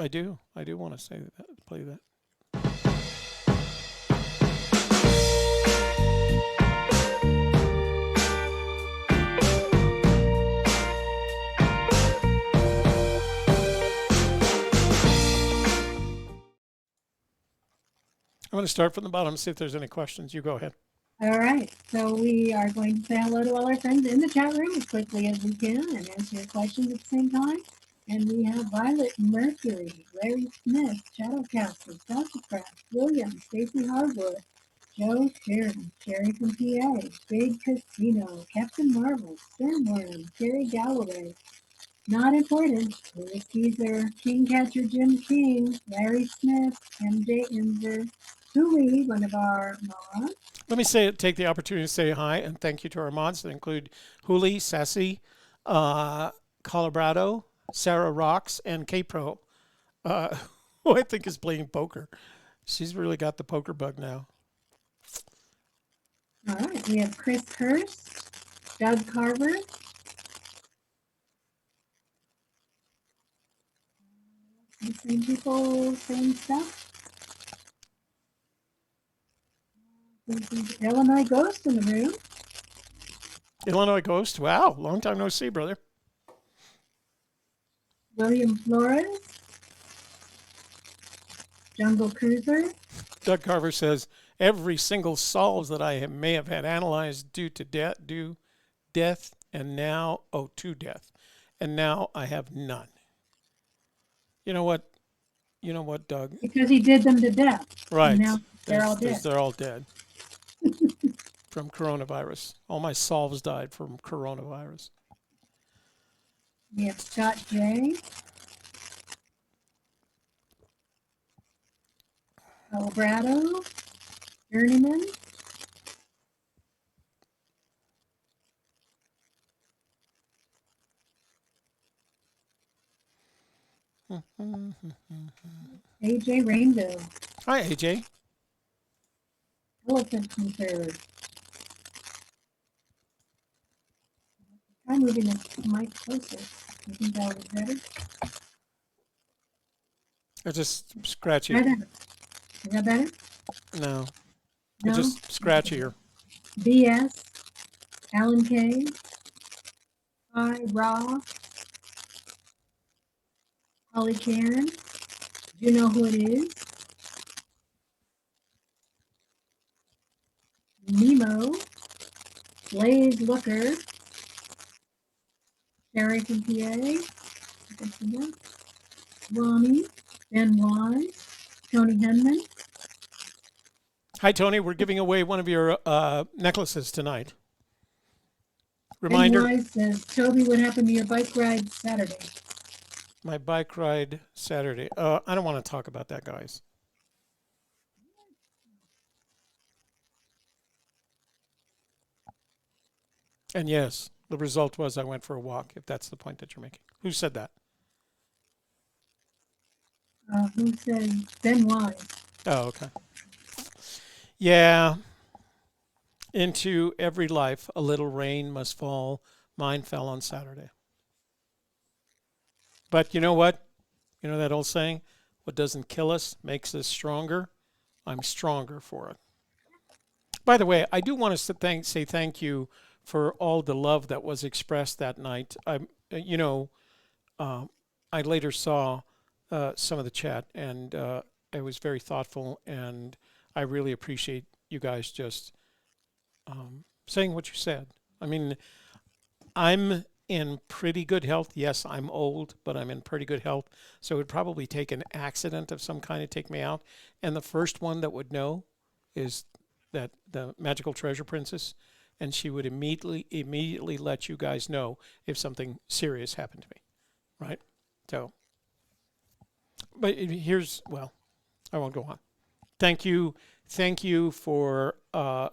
do want to say that, play that. I'm going to start from the bottom, see if there's any questions. You go ahead. All right. So we are going to say hello to all our friends in the chat room as quickly as we can and answer your questions at the same time. And we have Violet Mercury, Larry Smith, Shadowcaster, Deltacraft, William, Stacy Harwood, Joe Sheridan, Sherry from PA, Big Casino, Captain Marvel, Sternworm, Terry Galloway, Not Important, Louis Teaser, King Catcher Jim King, Larry Smith, MJ Inver, Julie, one of our mods. Let me take the opportunity to say hi and thank you to our mods that include Huli, Sassy, Colorado, Sarah Rocks, and K-Pro, who I think is playing poker. She's really got the poker bug now. All right, we have Chris Hurst, Doug Carver, the same people, same stuff. Illinois Ghost in the room. Illinois Ghost, wow, long time no see, brother. William Flores, Jungle Cruiser. Doug Carver says, every single solves that I may have had analyzed due to death, and now, to death. And now I have none. You know what, Doug? Because he did them to death. Right. And now they're all dead. They're all dead. From coronavirus. All my solves died from coronavirus. We have Scott J. Colorado. Journeyman. AJ Rainbow. Hi, AJ. Elephant Hunter. I'm moving the mic closer. You think that was better? I just scratchy. Is that better? No. No? Just scratchier. BS. Alan K. Hi, Raw. Holly Karen. Do you know who it is? Nemo. Blaze Looker. Sherry from PA. Ronnie. Ben Wise. Tony Henman. Hi, Tony. We're giving away one of your necklaces tonight. Reminder. Wise says, Toby, what happened to your bike ride Saturday? My bike ride Saturday. I don't want to talk about that, guys. And yes, the result was I went for a walk, if that's the point that you're making. Who said that? Who said Fenn Wise? Oh, okay. Yeah. Into every life, a little rain must fall. Mine fell on Saturday. But you know what? You know that old saying? What doesn't kill us makes us stronger. I'm stronger for it. By the way, I do want to say thank you for all the love that was expressed that night. You know, I later saw some of the chat, and it was very thoughtful, and I really appreciate you guys just saying what you said. I mean, I'm in pretty good health. Yes, I'm old, but I'm in pretty good health. So it would probably take an accident of some kind to take me out. And the first one that would know is that the magical treasure princess, and she would immediately let you guys know if something serious happened to me, right? So, but here's, well, I won't go on. Thank you for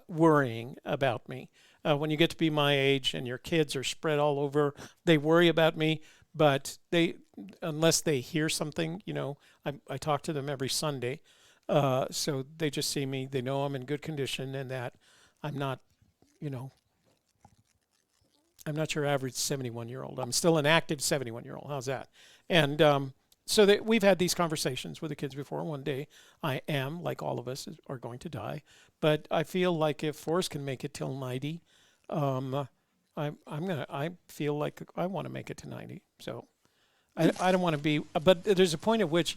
worrying about me. When you get to be my age and your kids are spread all over, they worry about me. But unless they hear something, you know, I talk to them every Sunday, so they just see me. They know I'm in good condition and that I'm not, you know, I'm not your average 71-year-old. I'm still an active 71-year-old. How's that? And so that we've had these conversations with the kids before. One day, I am, like all of us, are going to die. But I feel like if Forrest can make it till 90, I feel like I want to make it to 90. So I don't want to be. But there's a point at which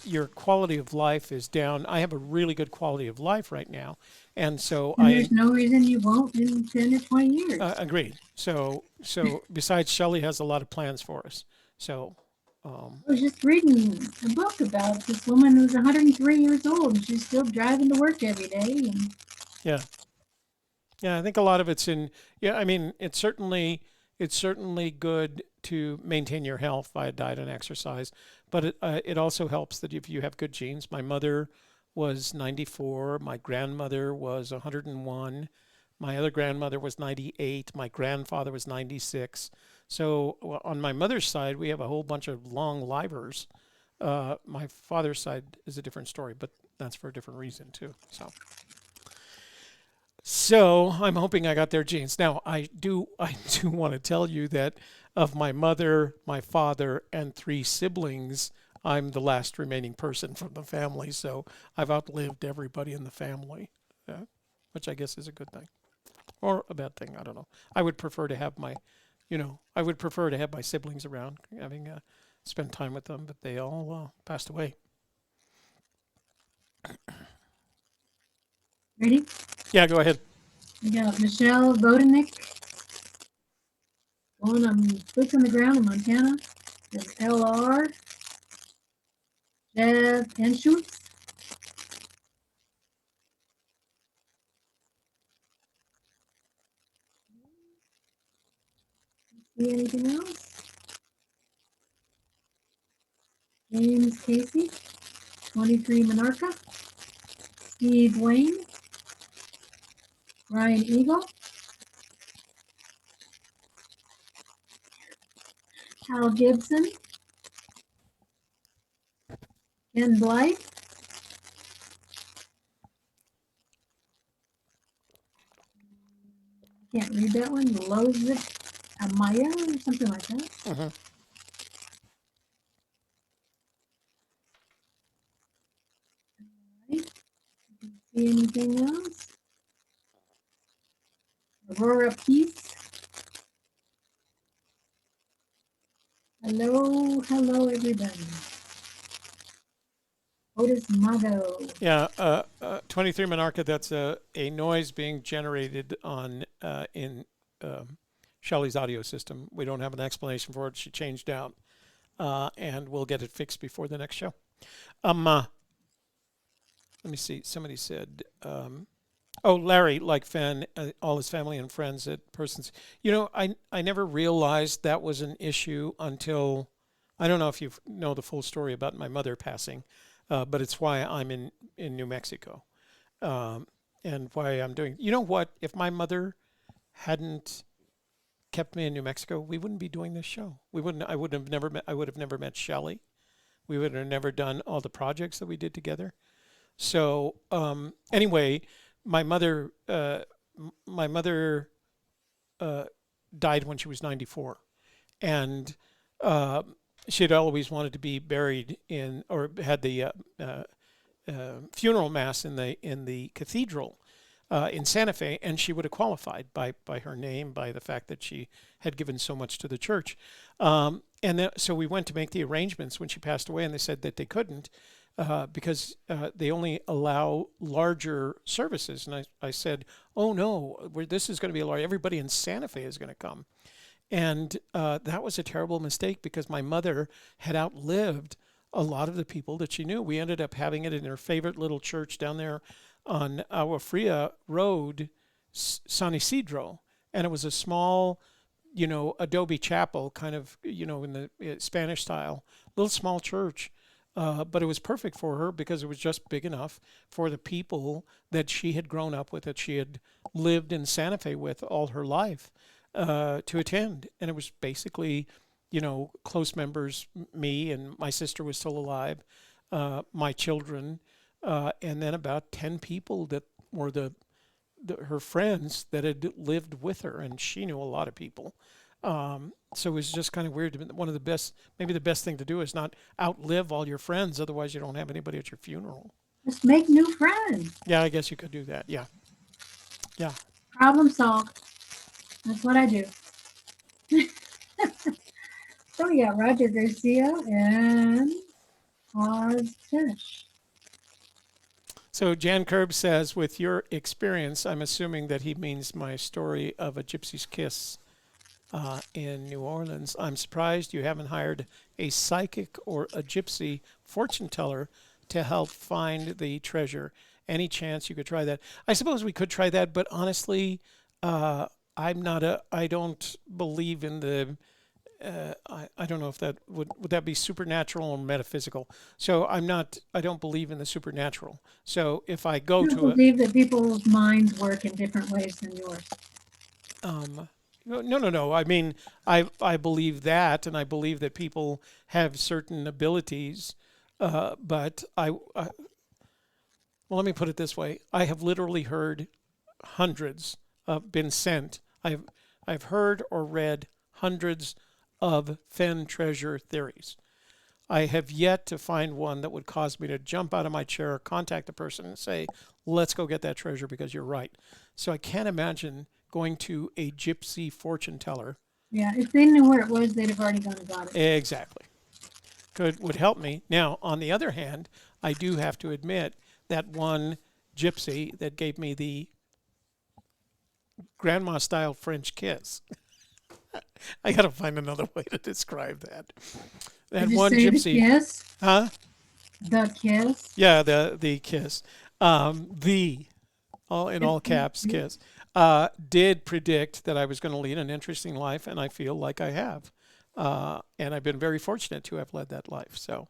your quality of life is down. I have a really good quality of life right now, and so there's no reason you won't in 10 or 20 years. Agreed. So besides, Shelley has a lot of plans for us. So. I was just reading a book about this woman who's 103 years old and she's still driving to work every day. And yeah, I think a lot of it's in. Yeah, I mean, it's certainly good to maintain your health via diet and exercise, but it also helps that if you have good genes. My mother was 94. My grandmother was 101. My other grandmother was 98. My grandfather was 96. So on my mother's side, we have a whole bunch of long livers. My father's side is a different story, but that's for a different reason too. So I'm hoping I got their genes. Now I do want to tell you that of my mother, my father, and 3 siblings, I'm the last remaining person from the family. So I've outlived everybody in the family, which I guess is a good thing, or a bad thing. I don't know. I would prefer to have my siblings around, having spent time with them, but they all passed away. ready? Yeah, go ahead. We got Michelle Vodenick going on boots on the ground in Montana. There's LR, Jeff Enschutz. See anything else? James Casey, 23 Minorca. Steve Wayne, Ryan Eagle, Hal Gibson, Ken Blythe, can't read that one, Lozit Amaya or something like that. Uh-huh. Right. See anything else? Aurora Peace. Hello, everybody. Otis Mago. Yeah, 23 Monarcha, that's a noise being generated on in Shelley's audio system. We don't have an explanation for it. She changed out, and we'll get it fixed before the next show. Let me see. Somebody said, Oh, Larry, like Fenn, all his family and friends at Persons. I never realized that was an issue until, I don't know if you know the full story about my mother passing, but it's why I'm in New Mexico, um, and why I'm doing. You know what? If my mother hadn't kept me in New Mexico, we wouldn't be doing this show. We wouldn't. I would have never met. I would have never met Shelley. We would have never done all the projects that we did together. So anyway, my mother, my mother died when she was 94, and uh, she had always wanted to be buried in, or had the funeral mass in the cathedral in Santa Fe, and she would have qualified by her name, by the fact that she had given so much to the church. And then, so we went to make the arrangements when she passed away, and they said that they couldn't because they only allow larger services. And I said, oh no, this is going to be a large, everybody in Santa Fe is going to come. And that was a terrible mistake because my mother had outlived a lot of the people that she knew. We ended up having it in her favorite little church down there on Agua Road, San Isidro. And it was a small, adobe chapel, kind of, in the Spanish style, little small church. But it was perfect for her because it was just big enough for the people that she had grown up with, that she had lived in Santa Fe with all her life to attend. And it was basically, close members, me and my sister was still alive, my children, and then about 10 people that were her friends that had lived with her, and she knew a lot of people. So it was just kind of weird. One of the best, maybe the best thing to do is not outlive all your friends. Otherwise, you don't have anybody at your funeral. Just make new friends. Yeah, I guess you could do that. Yeah. Yeah. Problem solved. That's what I do. So we got Roger Garcia and Oz Tish. So Jan Kerb says, with your experience, I'm assuming that he means my story of a gypsy's kiss in New Orleans. I'm surprised you haven't hired a psychic or a gypsy fortune teller to help find the treasure. Any chance you could try that? I suppose we could try that, but honestly, I don't believe in the, I don't know if that would that be supernatural or metaphysical. So I don't believe in the supernatural. So if I go to believe that people's minds work in different ways than yours. No. I mean, I believe that, and I believe that people have certain abilities, but well, let me put it this way. I have literally heard hundreds been sent. I've heard or read hundreds of Fenn treasure theories. I have yet to find one that would cause me to jump out of my chair, contact the person, and say, let's go get that treasure because you're right. So I can't imagine going to a gypsy fortune teller. Yeah, if they knew where it was, they'd have already gone and got it. Exactly. Would help me. Now, on the other hand, I do have to admit that one gypsy that gave me the grandma-style French kiss. I got to find another way to describe that. That Did you one say gypsy. The kiss? Huh? The kiss? Yeah, the kiss. All caps kiss. Did predict that I was going to lead an interesting life, and I feel like I have. And I've been very fortunate to have led that life. So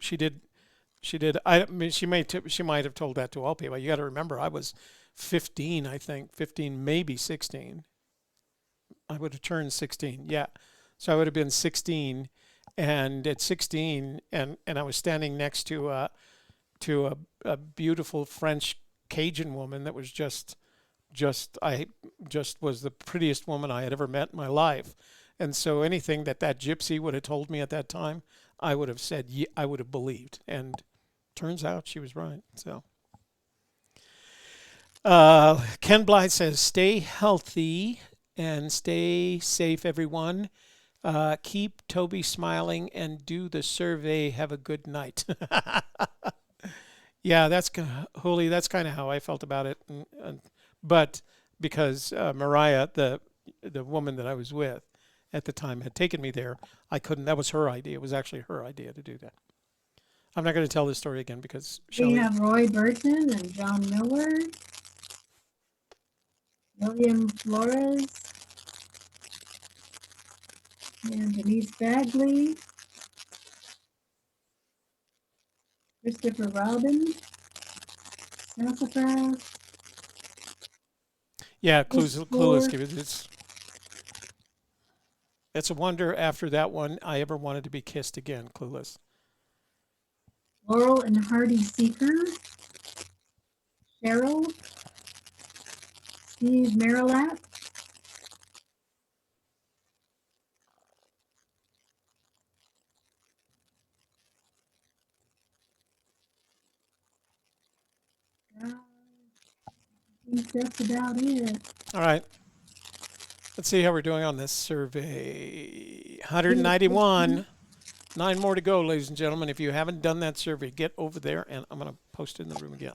she did. I mean, she might have told that to all people. You got to remember, I was 15, I think, 15, maybe 16. I would have turned 16. Yeah. So I would have been 16, and at 16, and I was standing next to a beautiful French Cajun woman that was just was the prettiest woman I had ever met in my life. And so anything that gypsy would have told me at that time, I would have said, yeah, I would have believed. And turns out she was right. So Ken Blythe says, stay healthy and stay safe, everyone. Keep Toby smiling and do the survey. Have a good night. Yeah, that's Holy. That's kind of how I felt about it. But because Mariah, the woman that I was with at the time, had taken me there, I couldn't. That was her idea. It was actually her idea to do that. I'm not going to tell this story again because We Shelley. have Roy Burton and John Miller, William Flores, and Denise Bagley, Christopher Robin, Sassafras. Yeah, Chris clueless. Ford. It's a wonder after that one I ever wanted to be kissed again. Clueless. Laurel and Hardy Seeker, Cheryl, Steve Marilat, I think that's about it. All right. Let's see how we're doing on this survey. 191. 9 more to go, ladies and gentlemen. If you haven't done that survey, get over there, and I'm going to post it in the room again.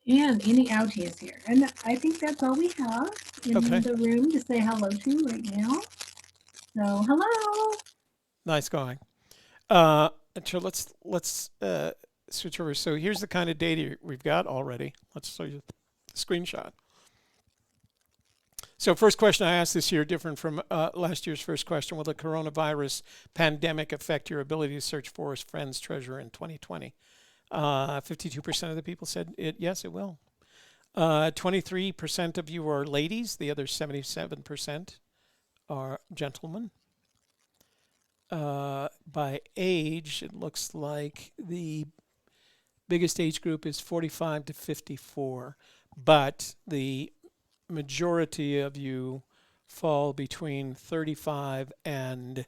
And any outies here. And I think that's all we have in the room to say hello to right now. So, hello. Nice going. So let's switch over. So here's the kind of data we've got already. Let's show you the screenshot. So first question I asked this year, different from last year's first question. Will the coronavirus pandemic affect your ability to search forest, friends, treasure in 2020? 52% of the people said yes, it will. 23% of you are ladies. The other 77% are gentlemen. By age, it looks like the biggest age group is 45 to 54, but the majority of you fall between 35 and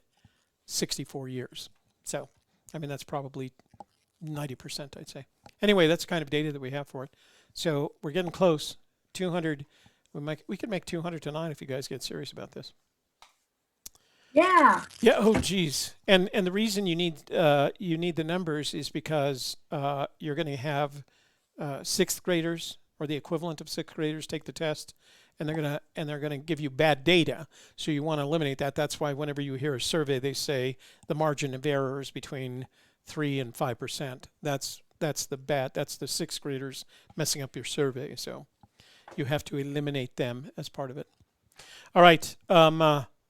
64 years. So, I mean, that's probably 90%, I'd say. Anyway, that's the kind of data that we have for it. So we're getting close. 200. We could make 200 tonight if you guys get serious about this. Yeah. Yeah. Oh, geez. And the reason you need the numbers is because you're going to have sixth graders or the equivalent of sixth graders take the test, and they're gonna give you bad data. So you want to eliminate that. That's why whenever you hear a survey, they say the margin of error is between 3 and 5%. That's the sixth graders messing up your survey. So you have to eliminate them as part of it. All right.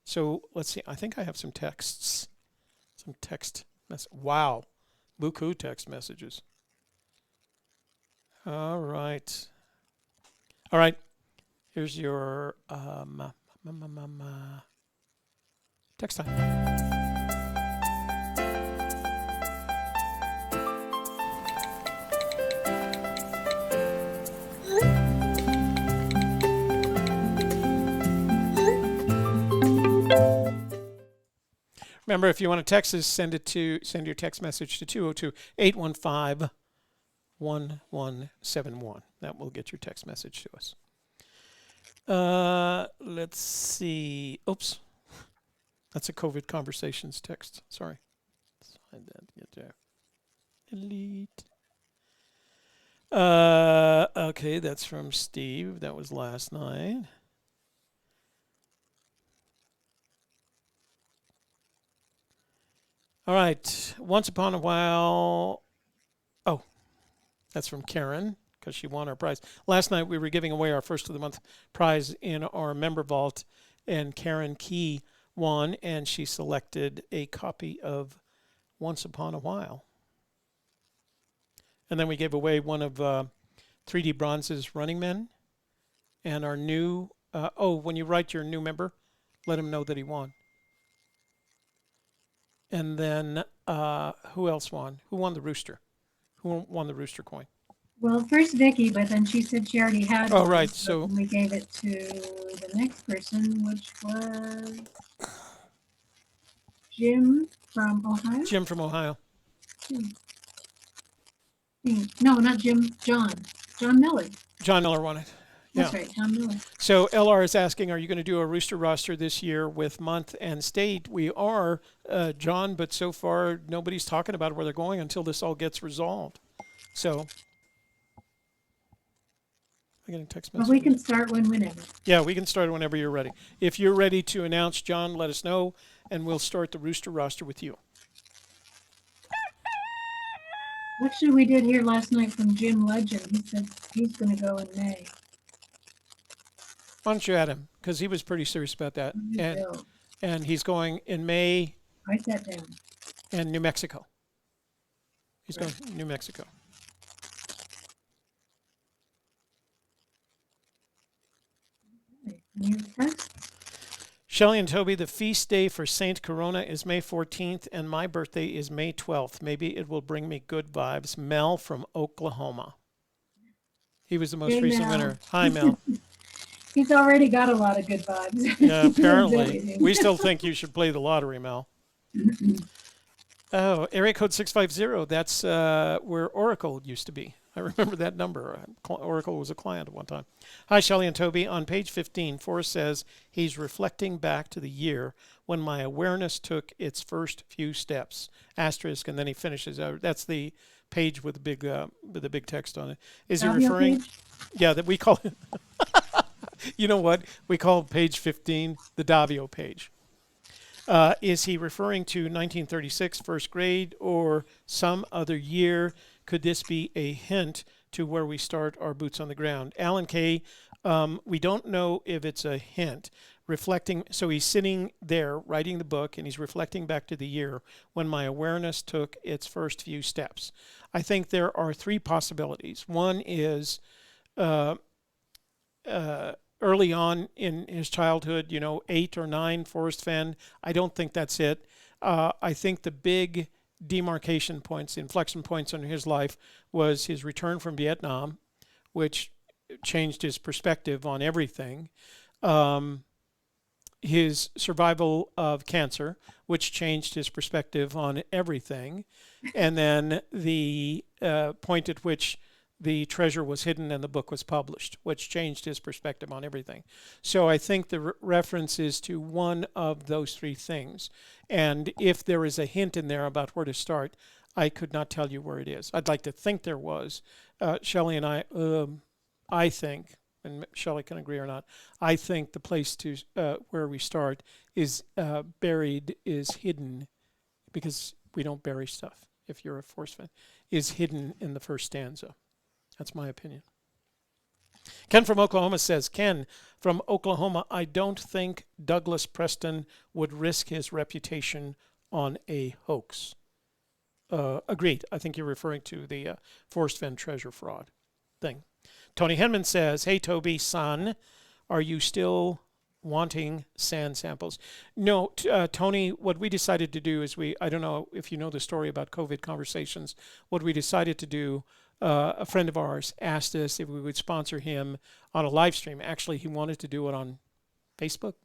So let's see. I think I have some texts. Some text Wow. Buku text messages. All right. All right. Here's your text time. Remember, if you want to text us, send your text message to 202-815-1171. That will get your text message to us. Let's see. Oops. That's a COVID conversations text. Sorry. Slide that. Get there. Delete. Okay, that's from Steve. That was last night. All right. Once upon a while. Oh, that's from Karen because she won our prize. Last night we were giving away our first of the month prize in our member vault, and Karen Key won, and she selected a copy of Once Upon a While. And then we gave away one of 3D Bronze's Running Men, and our new. When you write your new member, let him know that he won. And then who else won? Who won the rooster? Who won the rooster coin? Well, first Vicky, but then she said she already had one. Oh, right. So we gave it to the next person, which was Jim from Ohio. Jim from Ohio. No, not Jim. John. John Miller. John Miller won it. That's right, John Miller. So LR is asking, are you going to do a rooster roster this year with month and state? We are, John, but so far nobody's talking about where they're going until this all gets resolved. So I'm getting text message. Well, we can start whenever. Yeah, we can start whenever you're ready. If you're ready to announce, John, let us know, and we'll start the rooster roster with you. Actually, we did hear last night from Jim Legend. He said he's going to go in May. Why don't you add him? Because he was pretty serious about that. You will. And he's going in May Write that down. in New Mexico. He's going to New Mexico. New first? Shelley and Toby, the feast day for Saint Corona is May 14th, and my birthday is May 12th. Maybe it will bring me good vibes. Mel from Oklahoma. He was the most Hey, recent Mel. winner. Hi, Mel. He's already got a lot of good vibes. Yeah, apparently. We still think you should play the lottery, Mel. Oh, area code 650. That's where Oracle used to be. I remember that number. Oracle was a client at one time. Hi, Shelley and Toby. On page 15, Forrest says he's reflecting back to the year when my awareness took its first few steps. Asterisk, and then he finishes. That's the page with the big text on it. Is he referring? Page? Yeah, that we call it. You know what? We call page 15 the Davio page. Is he referring to 1936 first grade or some other year? Could this be a hint to where we start our boots on the ground? Alan K., we don't know if it's a hint. Reflecting, so he's sitting there writing the book and he's reflecting back to the year when my awareness took its first few steps. I think there are three possibilities. One is early on in his childhood, 8 or 9, Forrest Fenn. I don't think that's it. I think the big demarcation points, inflection points in his life was his return from Vietnam, which changed his perspective on everything. His survival of cancer, which changed his perspective on everything. And then the point at which the treasure was hidden and the book was published, which changed his perspective on everything. So I think the reference is to one of those three things. And if there is a hint in there about where to start, I could not tell you where it is. I'd like to think there was. Shelley and I think, and Shelley can agree or not, I think the place to where we start is buried, is hidden, because we don't bury stuff, if you're a Forrest fan, is hidden in the first stanza. That's my opinion. Ken from Oklahoma says, Ken from Oklahoma, I don't think Douglas Preston would risk his reputation on a hoax. Agreed. I think you're referring to the Forrest Fenn treasure fraud thing. Tony Henman says, hey, Toby, son, are you still wanting sand samples? No, Tony, what we decided to do is I don't know if you know the story about COVID conversations, what we decided to do, a friend of ours asked us if we would sponsor him on a live stream. Actually, he wanted to do it on Facebook.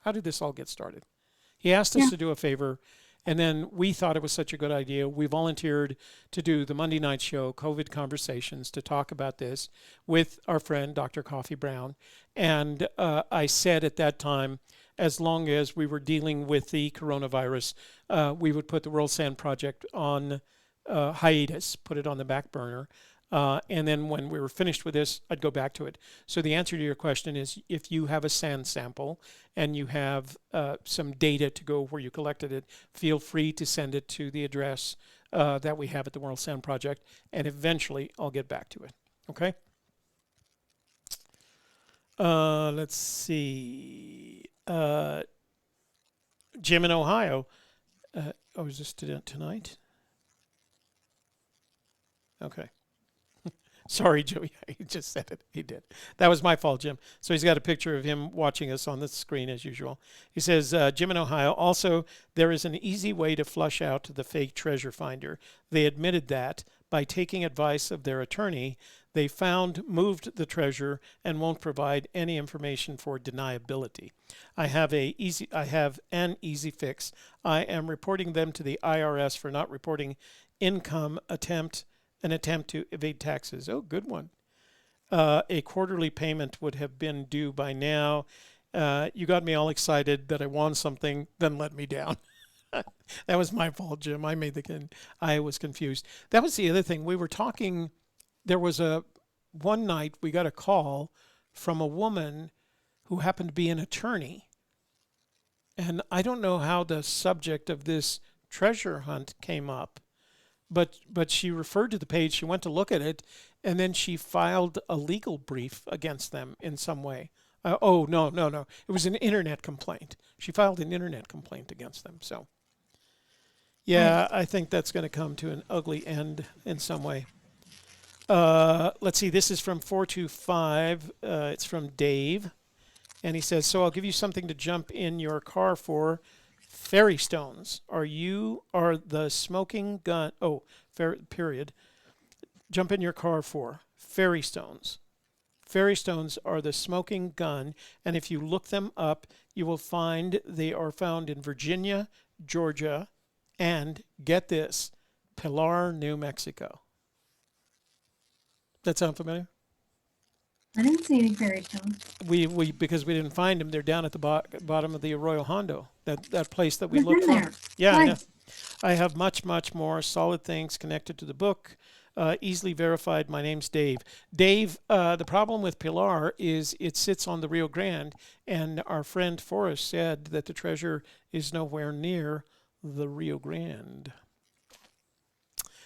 How did this all get started? He asked us to do a favor, and then we thought it was such a good idea. We volunteered to do the Monday night show, COVID Conversations, to talk about this with our friend, Dr. Coffee Brown. And I said at that time, as long as we were dealing with the coronavirus, we would put the World Sand Project on hiatus, put it on the back burner. And then when we were finished with this, I'd go back to it. So the answer to your question is, if you have a sand sample and you have some data to go where you collected it, feel free to send it to the address that we have at the World Sand Project, and eventually I'll get back to it. Okay? Let's see. Jim in Ohio. Is this tonight? Okay. Sorry, Joey. He just said it. He did. That was my fault, Jim. So he's got a picture of him watching us on the screen as usual. He says, Jim in Ohio, also, there is an easy way to flush out the fake treasure finder. They admitted that by taking advice of their attorney, they moved the treasure and won't provide any information for deniability. I have an easy fix. I am reporting them to the IRS for not reporting income an attempt to evade taxes. Oh, good one. A quarterly payment would have been due by now. You got me all excited that I won something, then let me down. That was my fault, Jim. I was confused. That was the other thing. We were talking, there was one night we got a call from a woman who happened to be an attorney. And I don't know how the subject of this treasure hunt came up, but she referred to the page. She went to look at it, and then she filed a legal brief against them in some way. Oh, no. It was an internet complaint. She filed an internet complaint against them. So, yeah, I think that's going to come to an ugly end in some way. Let's see. This is from 425. It's from Dave. And he says, so I'll give you something to jump in your car for. Fairy stones. Are the smoking gun. Oh, period. Jump in your car for. Fairy stones. Fairy stones are the smoking gun. And if you look them up, you will find they are found in Virginia, Georgia, and get this, Pilar, New Mexico. That sound familiar? I didn't see any fairy stones. We because we didn't find them. They're down at the bottom of the Arroyo Hondo, that place that we We've looked been for. there. Yeah, I know. Twice. I have much more solid things connected to the book. Easily verified. My name's Dave. Dave, the problem with Pilar is it sits on the Rio Grande, and our friend Forrest said that the treasure is nowhere near the Rio Grande.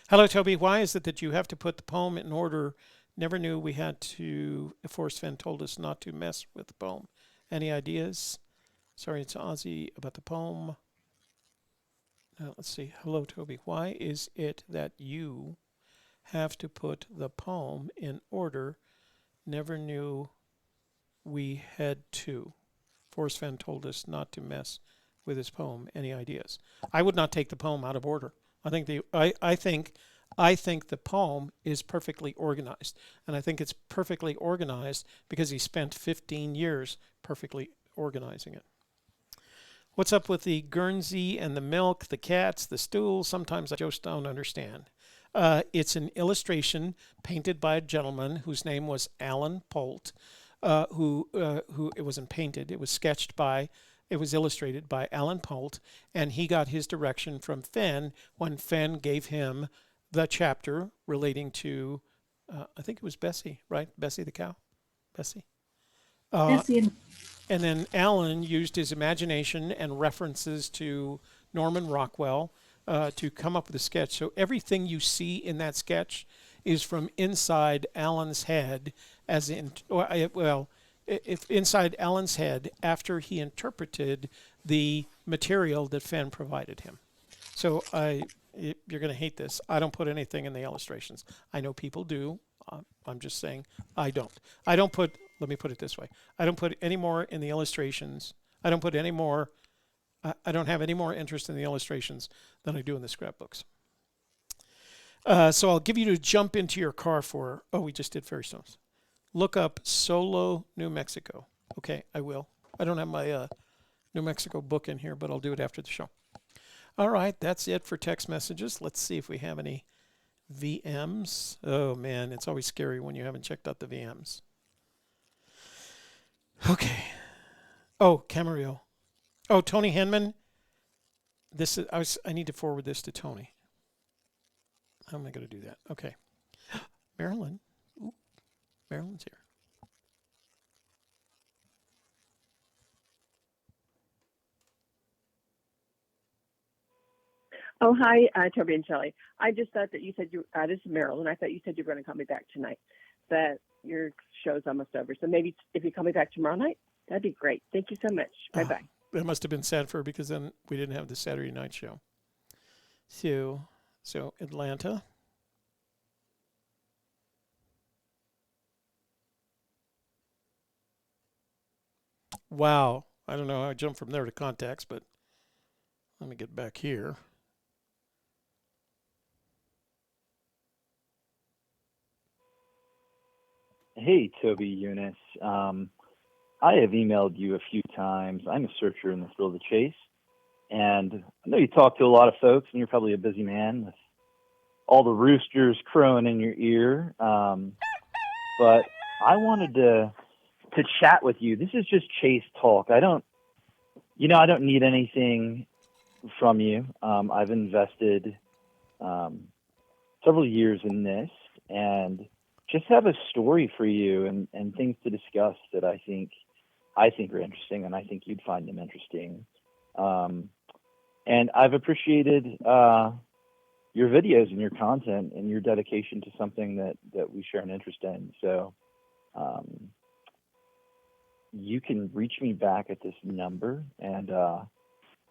Hello, Toby. Why is it that you have to put the poem in order? Never knew we had to. Forrest Fenn told us not to mess with the poem. Any ideas? Sorry, it's Ozzy about the poem. Let's see. Hello, Toby. Why is it that you have to put the poem in order? Never knew we had to. Forrest Fenn told us not to mess with his poem. Any ideas? I would not take the poem out of order. I think the poem is perfectly organized. And I think it's perfectly organized because he spent 15 years perfectly organizing it. What's up with the Guernsey and the milk, the cats, the stool? Sometimes I just don't understand. It's an illustration painted by a gentleman whose name was Alan Polt, who it wasn't painted, it was illustrated by Alan Polt, and he got his direction from Fenn when Fenn gave him the chapter relating to, I think it was Bessie, right? Bessie the cow? Bessie? Bessie And then Alan used his imagination and references to Norman Rockwell to come up with a sketch. So everything you see in that sketch is from inside Alan's head, as in, if inside Alan's head after he interpreted the material that Fenn provided him. So you're going to hate this. I don't put anything in the illustrations. I know people do. I'm just saying I don't. Let me put it this way. I don't put any more in the illustrations. I don't have any more interest in the illustrations than I do in the scrapbooks. So I'll give you to jump into your car for, we just did fairy stones. Look up Solo, New Mexico. Okay, I will. I don't have my New Mexico book in here, but I'll do it after the show. All right, that's it for text messages. Let's see if we have any VMs. Oh, man, it's always scary when you haven't checked out the VMs. Okay. Oh, Camarillo. Oh, Tony Henman. I need to forward this to Tony. How am I going to do that? Okay. Marilyn. Ooh, Marilyn's here. Oh, hi, Toby and Shelley. I just thought that you said this is Marilyn. I thought you said you were going to call me back tonight, that your show's almost over. So maybe if you call me back tomorrow night, that'd be great. Thank you so much. Bye-bye. That must have been sad for her because then we didn't have the Saturday night show. So Atlanta. Wow. I don't know how I jumped from there to contacts, but let me get back here. Hey, Toby, Younis. I have emailed you a few times. I'm a searcher in the thrill of the chase, and I know you talk to a lot of folks, and you're probably a busy man with all the roosters crowing in your ear. But I wanted to chat with you. This is just chase talk. I don't need anything from you. I've invested several years in this, and just have a story for you and things to discuss that I think are interesting, and I think you'd find them interesting. And I've appreciated your videos and your content and your dedication to something that we share an interest in. So you can reach me back at this number, and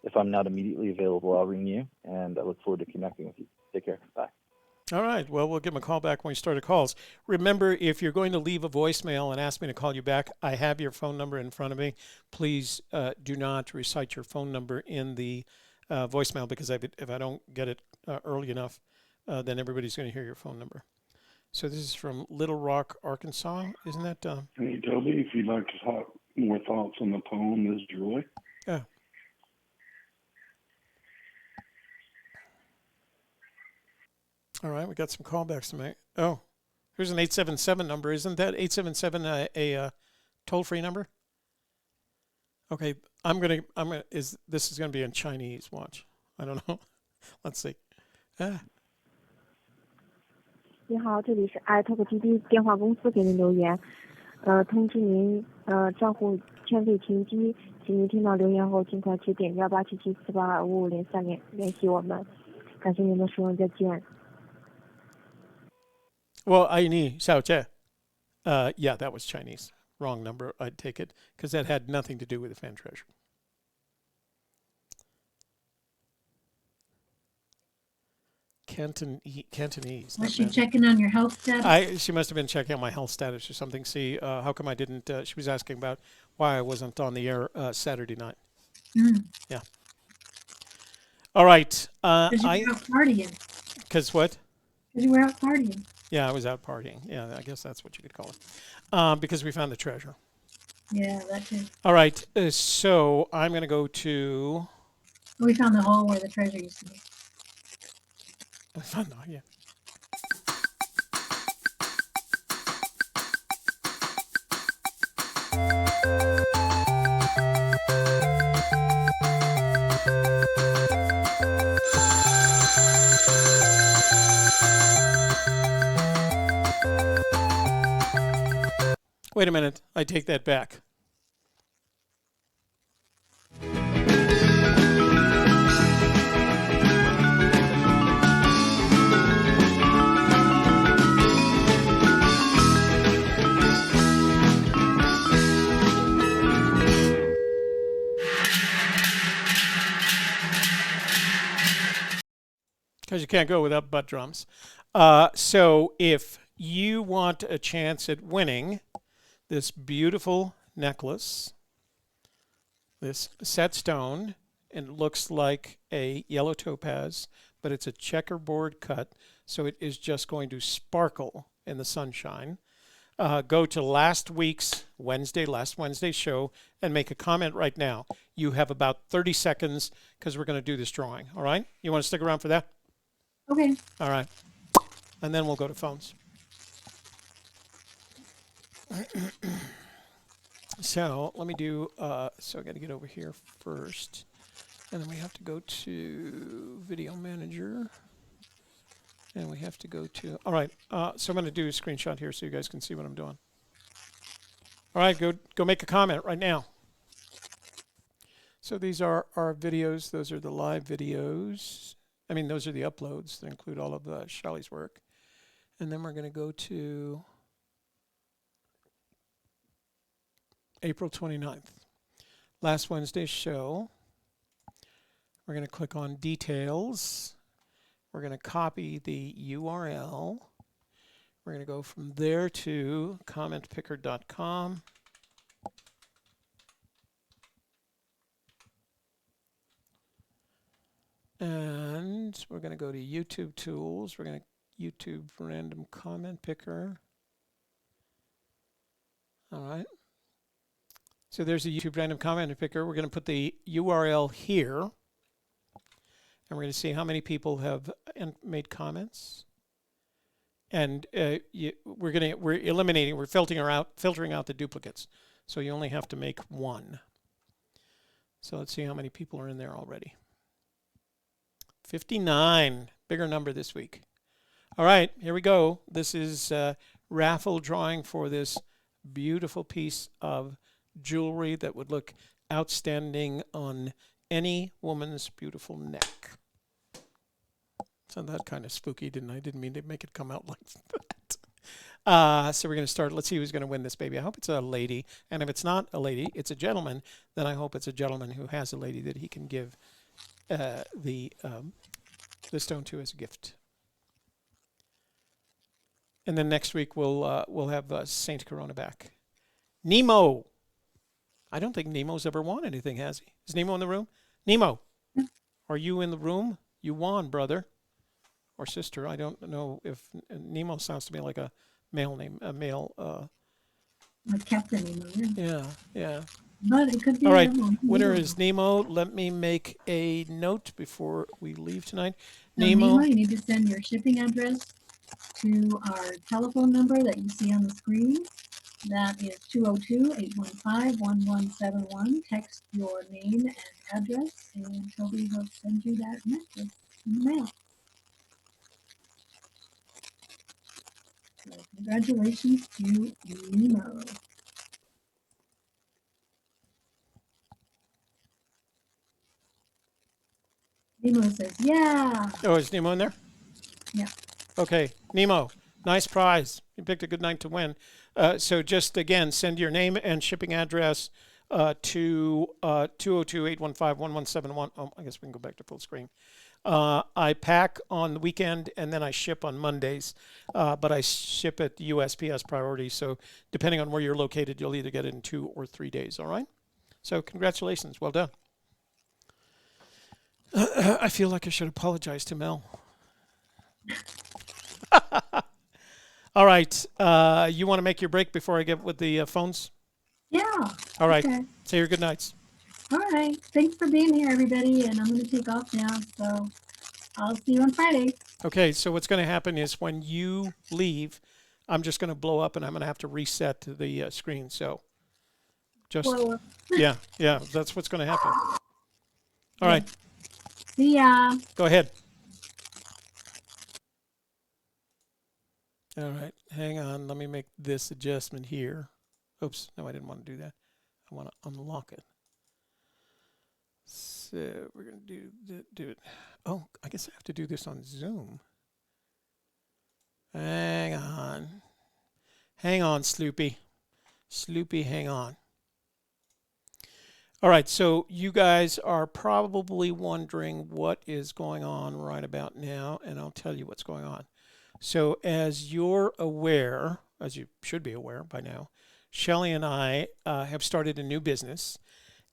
if I'm not immediately available, I'll ring you, and I look forward to connecting with you. Take care. Bye. All right. Well, we'll give him a call back when we start the calls. Remember, if you're going to leave a voicemail and ask me to call you back, I have your phone number in front of me. Please do not recite your phone number in the voicemail, because if I don't get it early enough, then everybody's going to hear your phone number. So this is from Little Rock, Arkansas. Isn't that? Hey, Toby, if you'd like to talk more thoughts on the poem, this is Joy. Yeah. All right, we got some callbacks to make. Oh, here's an 877 number. Isn't that 877 a toll-free number? Okay, this is gonna be in Chinese. Watch. I don't know. Let's see. 你好，这里是 iTalk电话公司给您留言，通知您，账户欠费停机，请您听到留言后尽快致电18774825503联系我们，感谢您的使用，再见。Well, Aini Xiaojie. Yeah, that was Chinese. Wrong number. I'd take it, because that had nothing to do with the Fenn treasure. Cantonese. Was she checking on your health status? She must have been checking on my health status or something. See, how come I didn't? She was asking about why I wasn't on the air Saturday night. Yeah. All right. Because you were out partying. Because what? Because you were out partying. Yeah, I was out partying. Yeah, I guess that's what you could call it. Because we found the treasure. Yeah, that too. All right. So I'm going to go to. We found the hole where the treasure used to be. Fun, yeah. Wait a minute. I take that back. Because you can't go without butt drums. So if you want a chance at winning this beautiful necklace, this set stone, and it looks like a yellow topaz, but it's a checkerboard cut, so it is just going to sparkle in the sunshine. Go to last Wednesday's show, and make a comment right now. You have about 30 seconds, because we're going to do this drawing. All right? You want to stick around for that? Okay. All right. And then we'll go to phones. So let me do, so I got to get over here first. And then we have to go to Video Manager. And we have to go to, all right. So I'm going to do a screenshot here so you guys can see what I'm doing. All right, go make a comment right now. So these are our videos. Those are the live videos. I mean, those are the uploads that include all of Shelley's work. And then we're going to go to April 29th. Last Wednesday's show. We're going to click on Details. We're going to copy the URL. We're going to go from there to commentpicker.com. And we're going to go to YouTube Tools. We're going to YouTube Random Comment Picker. All right. So there's a YouTube Random Comment Picker. We're going to put the URL here. And we're going to see how many people have made comments. And we're filtering out the duplicates. So you only have to make one. So let's see how many people are in there already. 59, bigger number this week. All right, here we go. This is raffle drawing for this beautiful piece of jewelry that would look outstanding on any woman's beautiful neck. So that kind of spooky, didn't I? Didn't mean to make it come out like that. So we're going to start. Let's see who's going to win this baby. I hope it's a lady. And if it's not a lady, it's a gentleman. Then I hope it's a gentleman who has a lady that he can give the stone to as a gift. And then next week we'll have Saint Corona back. Nemo. I don't think Nemo's ever won anything, has he? Is Nemo in the room? Nemo, are you in the room? You won, brother. Or sister. I don't know if Nemo sounds to me like a male name, a male. Like Captain Nemo, yeah. Yeah. But it could be. All right. Winner is Nemo. Let me make a note before we leave tonight. So Nemo, you need to send your shipping address to our telephone number that you see on the screen. That is 202-815-1171. Text your name and address, and Toby will send you that necklace in the mail. So congratulations to Nemo. Nemo says, yeah. Oh, is Nemo in there? Yeah. Okay. Nemo, nice prize. You picked a good night to win. So just, again, send your name and shipping address to 202-815-1171. Oh, I guess we can go back to full screen. I pack on the weekend, and then I ship on Mondays, but I ship at USPS priority. So depending on where you're located, you'll either get it in 2 or 3 days. All right? So congratulations. Well done. I feel like I should apologize to Mel. All right. You want to make your break before I get with the phones? Yeah. All right. Okay. Say your good nights. All right. Thanks for being here, everybody. And I'm going to take off now. So I'll see you on Friday. Okay. So what's going to happen is when you leave, I'm just going to blow up and I'm going to have to reset the screen. So just, yeah, that's what's going to happen. All right. See ya. Go ahead. All right. Hang on. Let me make this adjustment here. Oops. No, I didn't want to do that. I want to unlock it. So we're going to do it. Oh, I guess I have to do this on Zoom. Hang on. Hang on, Sloopy. Sloopy, hang on. All right, so you guys are probably wondering what is going on right about now, and I'll tell you what's going on. So as you're aware, as you should be aware by now, Shelley and I have started a new business,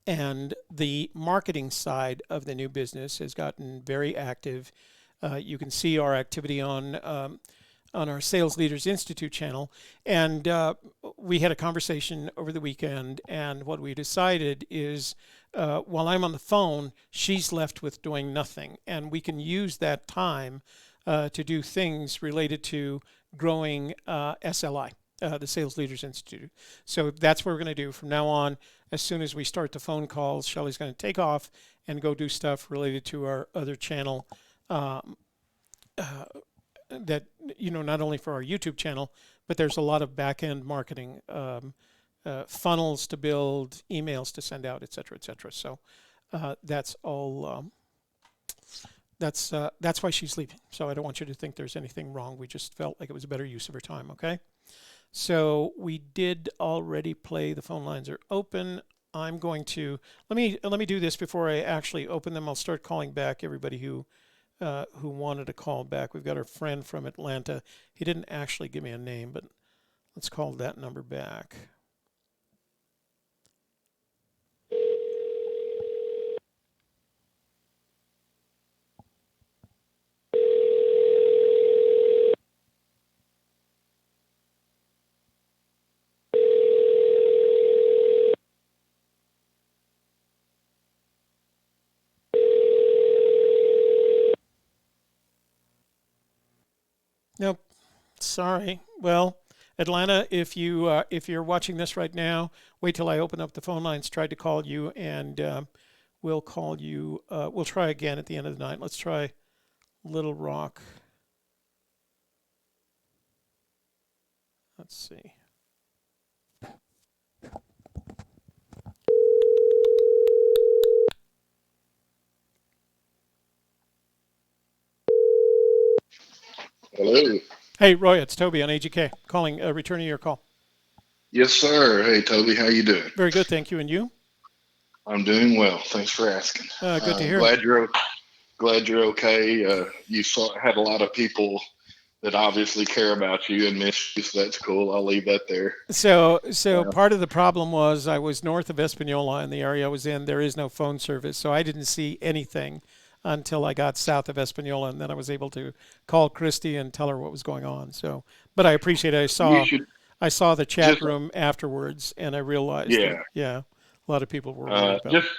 and the marketing side of the new business has gotten very active. You can see our activity on our Sales Leaders Institute channel, and we had a conversation over the weekend, and what we decided is while I'm on the phone, she's left with doing nothing, and we can use that time to do things related to growing SLI. The Sales Leaders Institute. So that's what we're going to do from now on. As soon as we start the phone calls, Shelley's going to take off and go do stuff related to our other channel that, you know, not only for our YouTube channel, but there's a lot of back-end marketing, funnels to build, emails to send out, et cetera, et cetera. So that's all. That's why she's leaving. So I don't want you to think there's anything wrong. We just felt like it was a better use of her time, okay? So we did already play. The phone lines are open. I'm going to let me do this before I actually open them. I'll start calling back everybody who wanted to call back. We've got our friend from Atlanta. He didn't actually give me a name, but let's call that number back. Nope. Sorry. Well, Atlanta, if you're watching this right now, wait till I open up the phone lines. Tried to call you, and we'll call you. We'll try again at the end of the night. Let's try Little Rock. Let's see. Hello. Hey, Roy, it's Toby on AGK calling, returning your call. Yes, sir. Hey, Toby, how you doing? Very good, thank you. And you? I'm doing well. Thanks for asking. Good to hear. Glad you're okay. You had a lot of people that obviously care about you and miss you, so that's cool. I'll leave that there. So part of the problem was I was north of Espanola in the area I was in. There is no phone service, so I didn't see anything until I got south of Espanola, and then I was able to call Christy and tell her what was going on. So, but I appreciate it. I saw the chat room afterwards, and I realized that, a lot of people were worried about just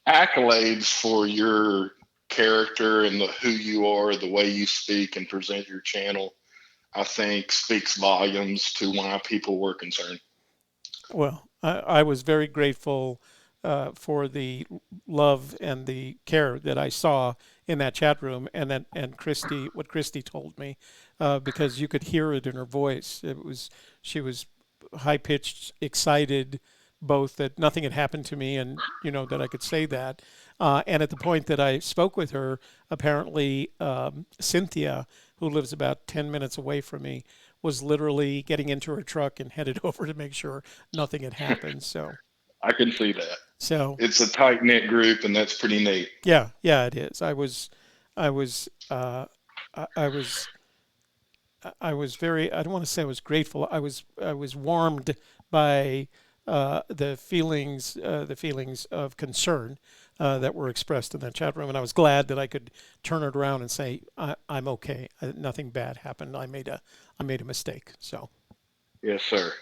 accolades for your character and who you are, the way you speak and present your channel, I think speaks volumes to why people were concerned. Well, I was very grateful for the love and the care that I saw in that chat room, and Christy, what Christy told me, because you could hear it in her voice. She was high pitched, excited, both that nothing had happened to me and that I could say that. And at the point that I spoke with her, apparently Cynthia, who lives about 10 minutes away from me, was literally getting into her truck and headed over to make sure nothing had happened. So I can see that. So it's a tight knit group, and that's pretty neat. Yeah, it is. I was very. I don't want to say I was grateful. I was warmed by the feelings of concern that were expressed in that chat room, and I was glad that I could turn it around and say I'm okay. Nothing bad happened. I made a mistake. So. Yes, sir.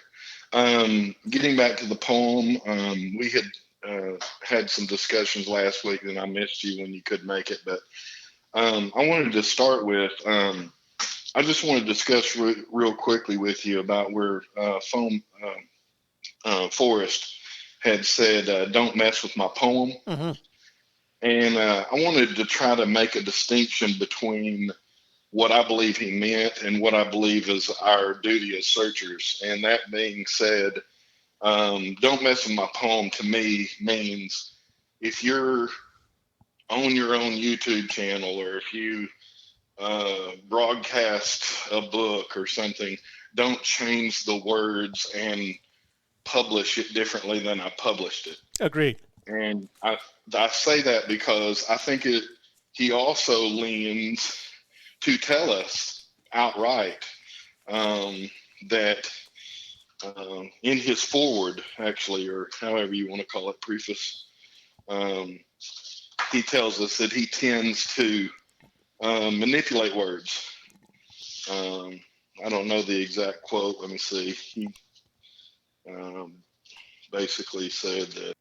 Getting back to the poem, we had some discussions last week, and I missed you when you couldn't make it. But I wanted to start with. I just want to discuss real quickly with you about where Forrest had said, "Don't mess with my poem." Mm-hmm. And I wanted to try to make a distinction between what I believe he meant and what I believe is our duty as searchers. And that being said, don't mess with my poem to me means if you're on your own YouTube channel, or if you broadcast a book or something, don't change the words and publish it differently than I published it. Agreed. And I say that because I think he also leans to tell us outright that in his forward, actually, or however you want to call it, preface, he tells us that he tends to manipulate words. I don't know the exact quote. Let me see. He basically said that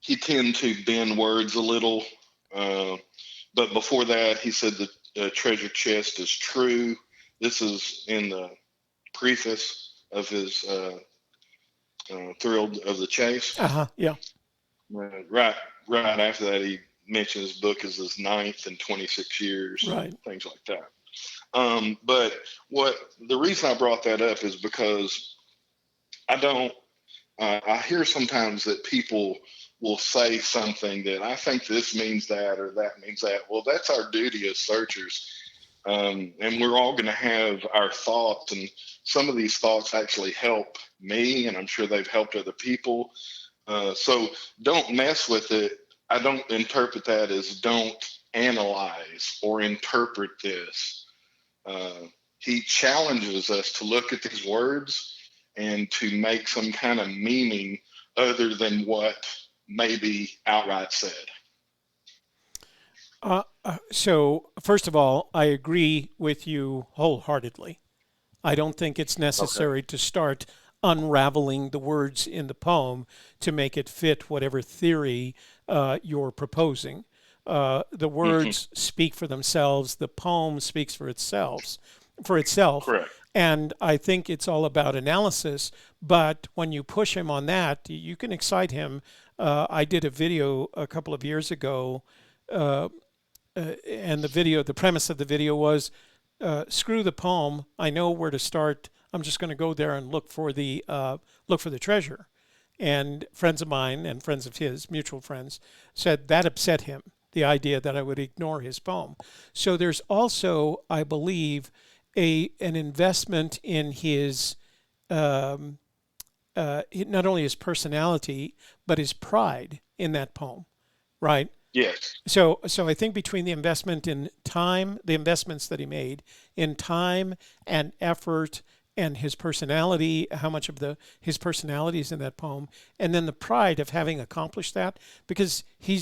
he tend to bend words a little. But before that, he said that the treasure chest is true. This is in the preface of his Thrilled of the Chase. Yeah. Right after that, he mentions his book is his 9th in 26 years. Right. Things like that. But the reason I brought that up is because I hear sometimes that people will say something that I think this means that or that means that. Well, that's our duty as searchers. And we're all going to have our thoughts, and some of these thoughts actually help me, and I'm sure they've helped other people. So don't mess with it. I don't interpret that as don't analyze or interpret this. He challenges us to look at these words and to make some kind of meaning other than what may be outright said. So first of all, I agree with you wholeheartedly. I don't think it's necessary to start unraveling the words in the poem to make it fit whatever theory you're proposing. The words speak for themselves. The poem speaks for itself. Correct. And I think it's all about analysis. But when you push him on that, you can excite him. I did a video a couple of years ago, and the premise of the video was, screw the poem. I know where to start. I'm just going to go there and look for the treasure. And friends of mine and friends of his, mutual friends, said that upset him, the idea that I would ignore his poem. So there's also, I believe, an investment in his not only his personality but his pride in that poem, right? Yes. So I think between the investment in time, the investments that he made in time and effort, and his personality, how much of his personality is in that poem, and then the pride of having accomplished that, because he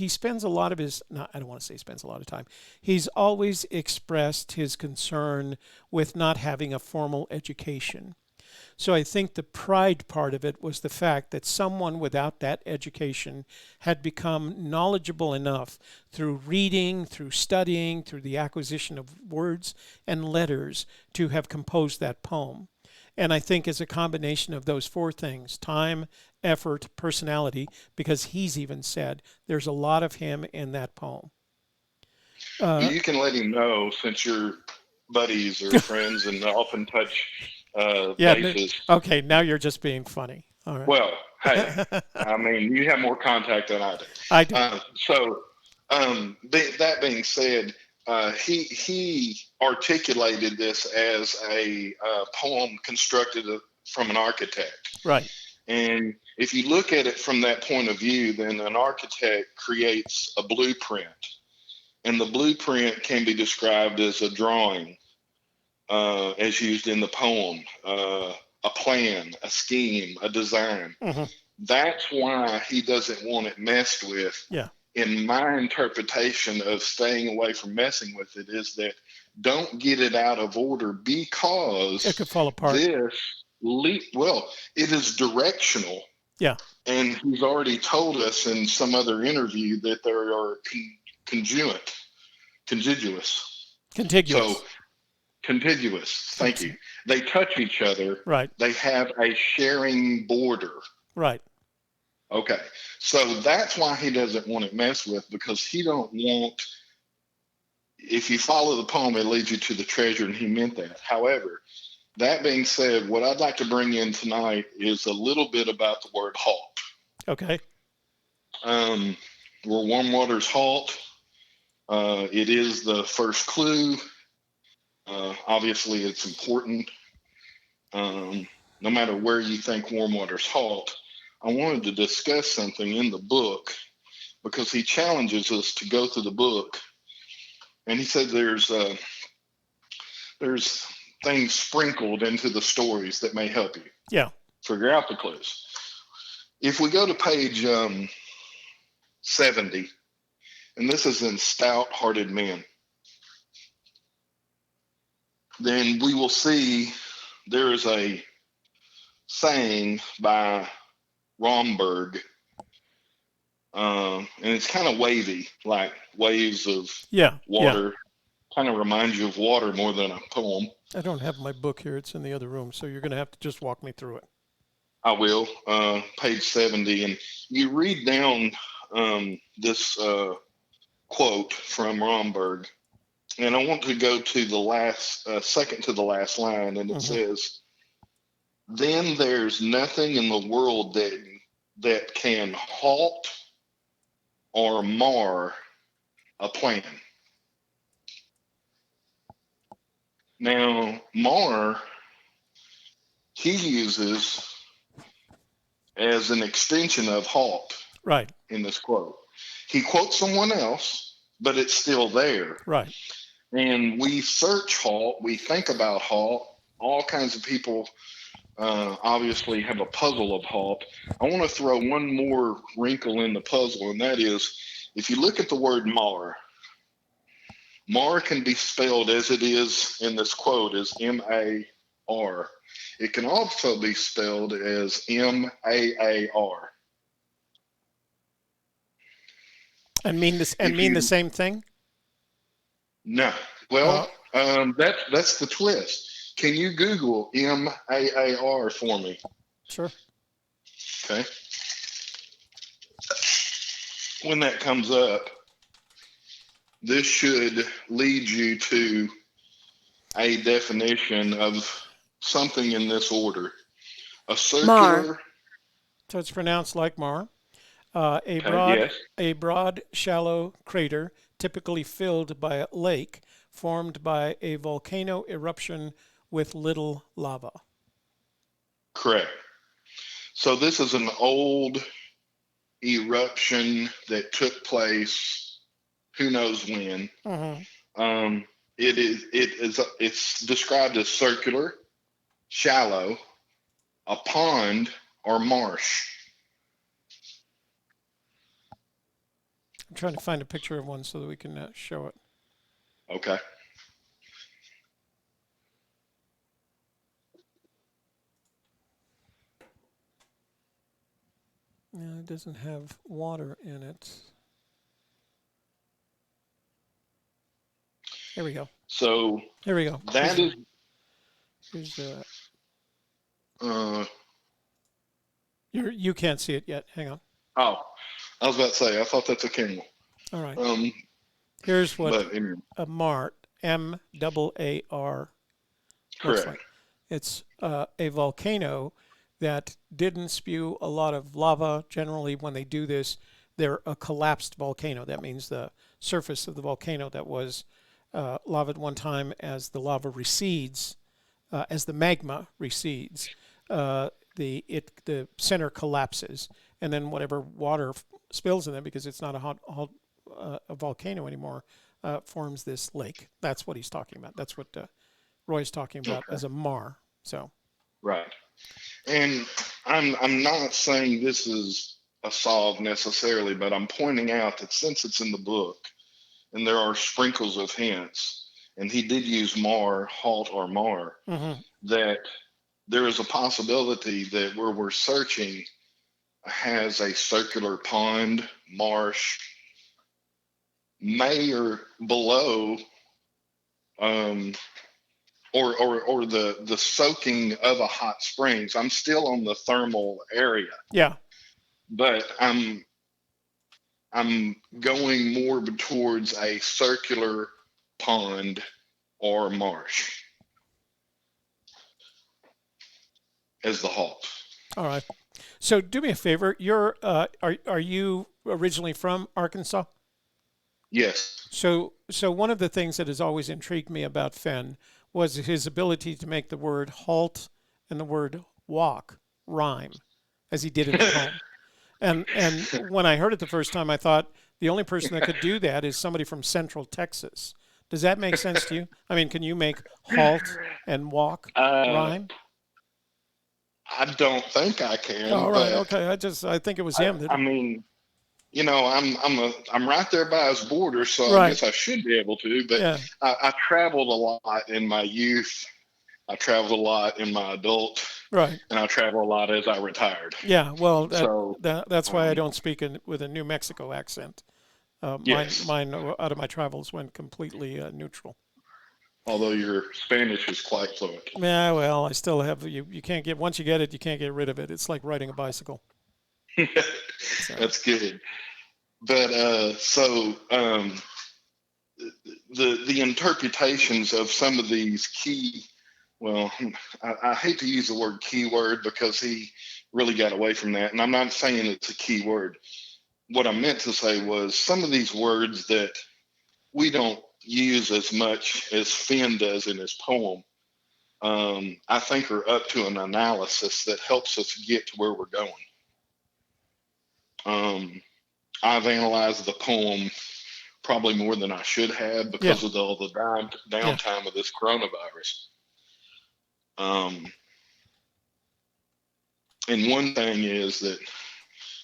spends a lot of his, I don't want to say spends a lot of time, he's always expressed his concern with not having a formal education. So I think the pride part of it was the fact that someone without that education had become knowledgeable enough through reading, through studying, through the acquisition of words and letters to have composed that poem. And I think it's a combination of those four things: time, effort, personality, because he's even said there's a lot of him in that poem. You can let him know, since you're buddies or friends and often touch bases. Okay, now you're just being funny. All right. Well, hey, I mean, you have more contact than I do. I do. That being said, he articulated this as a poem constructed from an architect. Right. And if you look at it from that point of view, then an architect creates a blueprint. And the blueprint can be described as a drawing, as used in the poem, a plan, a scheme, a design. Mm-hmm. That's why he doesn't want it messed with. Yeah. In my interpretation of staying away from messing with it is that don't get it out of order, because it could fall apart. It is directional. Yeah. And he's already told us in some other interview that there are contiguous. So contiguous. Thank you. They touch each other. Right. They have a sharing border. Right. Okay. So that's why he doesn't want it messed with, because he don't want, if you follow the poem, it leads you to the treasure, and he meant that. However, that being said, what I'd like to bring in tonight is a little bit about the word halt. Okay. Where warm waters halt. It is the first clue. Obviously, it's important. No matter where you think warm waters halt, I wanted to discuss something in the book, because he challenges us to go through the book, and he said there's things sprinkled into the stories that may help you. Yeah. Figure out the clues. If we go to page 70, and this is in Stout-Hearted Men, then we will see there is a saying by Romberg, and it's kind of wavy, like waves of water. Yeah. Kind of reminds you of water more than a poem. I don't have my book here. It's in the other room, so you're going to have to just walk me through it. I will. Page 70, and you read down this quote from Romberg, and I want to go to the last, second to the last line, and it says, "Then there's nothing in the world that can halt or mar a plan." Now, mar, he uses as an extension of halt. Right. In this quote. He quotes someone else, but it's still there. Right. And we search halt, we think about halt. All kinds of people obviously have a puzzle of halt. I want to throw one more wrinkle in the puzzle, and that is, if you look at the word mar, mar can be spelled as it is in this quote as M-A-R. It can also be spelled as M-A-A-R. And mean the same thing? No. Well, that's the twist. Can you Google M-A-A-R for me? Sure. Okay. When that comes up, this should lead you to a definition of something in this order. A circular. Mar. So it's pronounced like mar. Yes. A broad, shallow crater, typically filled by a lake, formed by a volcano eruption with little lava. Correct. So this is an old eruption that took place, who knows when. Mm-hmm. It's described as circular, shallow, a pond, or marsh. I'm trying to find a picture of one so that we can show it. Okay. No, it doesn't have water in it. Here we go. So here we go. That is. Here's you can't see it yet. Hang on. Oh, I was about to say, I thought that's a camel. All right. Here's what anyway. a MAR, M-A-A-R. Correct. Like. It's a volcano that didn't spew a lot of lava. Generally, when they do this, they're a collapsed volcano. That means the surface of the volcano that was lava at one time, as the lava recedes, as the magma recedes, the center collapses, and then whatever water spills in it, because it's not a volcano anymore, forms this lake. That's what he's talking about. That's what Roy's talking about as a MAR. So. Right. And I'm not saying this is a solve necessarily, but I'm pointing out that since it's in the book and there are sprinkles of hints, and he did use MAR, halt, or MAR, that there is a possibility that where we're searching has a circular pond, marsh, may or below, or the soaking of a hot springs. I'm still on the thermal area. Yeah. But I'm going more towards a circular pond or marsh as the halt. All right. So do me a favor. You're are you originally from Arkansas? Yes. So one of the things that has always intrigued me about Fenn was his ability to make the word halt and the word walk rhyme, as he did in the poem. And when I heard it the first time, I thought the only person that could do that is somebody from Central Texas. Does that make sense to you? I mean, can you make halt and walk rhyme? I don't think I can. All right, okay. I think it was him. I mean, you know, I'm right there by his border, so right. I guess I should be able to. But yeah. I traveled a lot in my youth. I traveled a lot in my adult. Right. And I travel a lot as I retired. Yeah, well, that's why I don't speak with a New Mexico accent. Yes. Mine out of my travels went completely neutral. Although your Spanish is quite fluent. Yeah, well, I still have you can't get once you get it, you can't get rid of it. It's like riding a bicycle. So. That's good. But the interpretations of some of these key, well, I hate to use the word keyword because he really got away from that, and I'm not saying it's a key word. What I meant to say was some of these words that we don't use as much as Fenn does in his poem, I think are up to an analysis that helps us get to where we're going. I've analyzed the poem probably more than I should have because of all the downtime of this coronavirus. And one thing is that,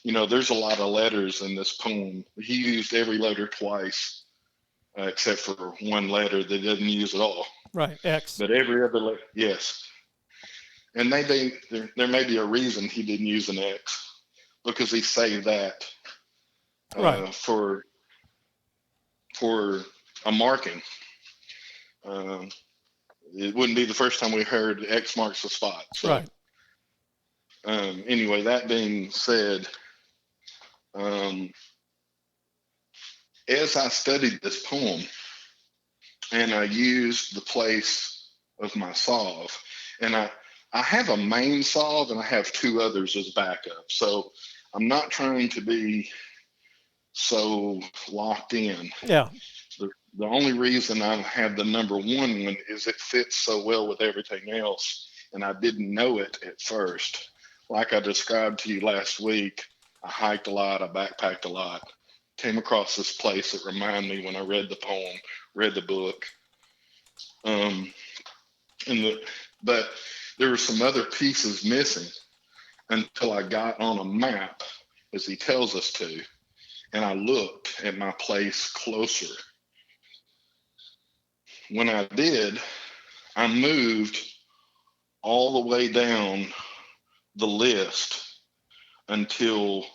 you know, there's a lot of letters in this poem. He used every letter twice, except for one letter that doesn't use at all. Right, X. But every other letter, yes. And maybe there may be a reason he didn't use an X, because he saved that for a marking. It wouldn't be the first time we heard X marks the spot. So, right. Anyway, that being said, as I studied this poem and I used the place of my solve, and I have a main solve and I have two others as backup. So I'm not trying to be so locked in. Yeah. The only reason I have the number 1 one is it fits so well with everything else, and I didn't know it at first. Like I described to you last week, I hiked a lot, I backpacked a lot, came across this place that reminded me when I read the poem, read the book. But there were some other pieces missing until I got on a map, as he tells us to, and I looked at my place closer. When I did, I moved all the way down the list until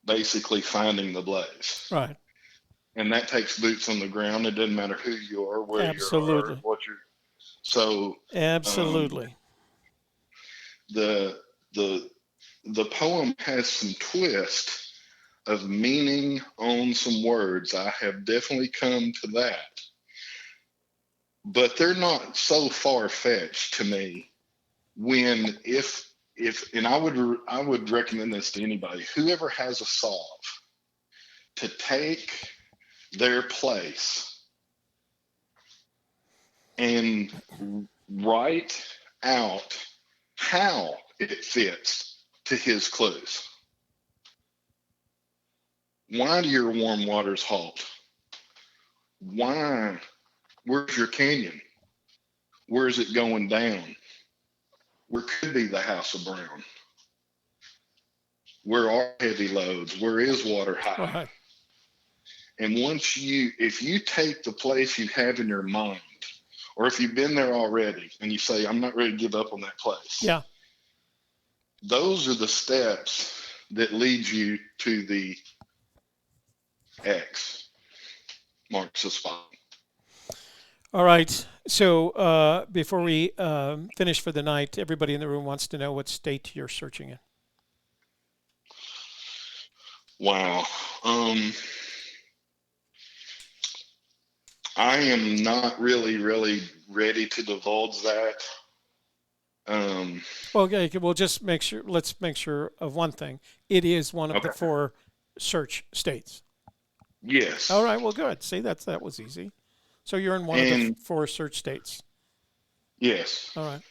basically finding the blaze. Right. And that takes boots on the ground. It doesn't matter who you are, where Absolutely. you are, what you're. So absolutely. The poem has some twist of meaning on some words. I have definitely come to that. But they're not so far-fetched to me. When if and I would recommend this to anybody, whoever has a solve, to take their place and write out how it fits to his clues. Why do your warm waters halt? Why? Where's your canyon? Where is it going down? Where could be the house of brown? Where are heavy loads? Where is water high? Right. And if you take the place you have in your mind, or if you've been there already and you say, I'm not ready to give up on that place. Yeah. Those are the steps that lead you to the X marks the spot. All right. So before we finish for the night, everybody in the room wants to know what state you're searching in. Wow. I am not really ready to divulge that. Well, okay, we'll just make sure. Let's make sure of one thing. It is one of the 4 search states. Yes. All right. Well, good. See, that was easy. So you're in one of the 4 search states. Yes. All right.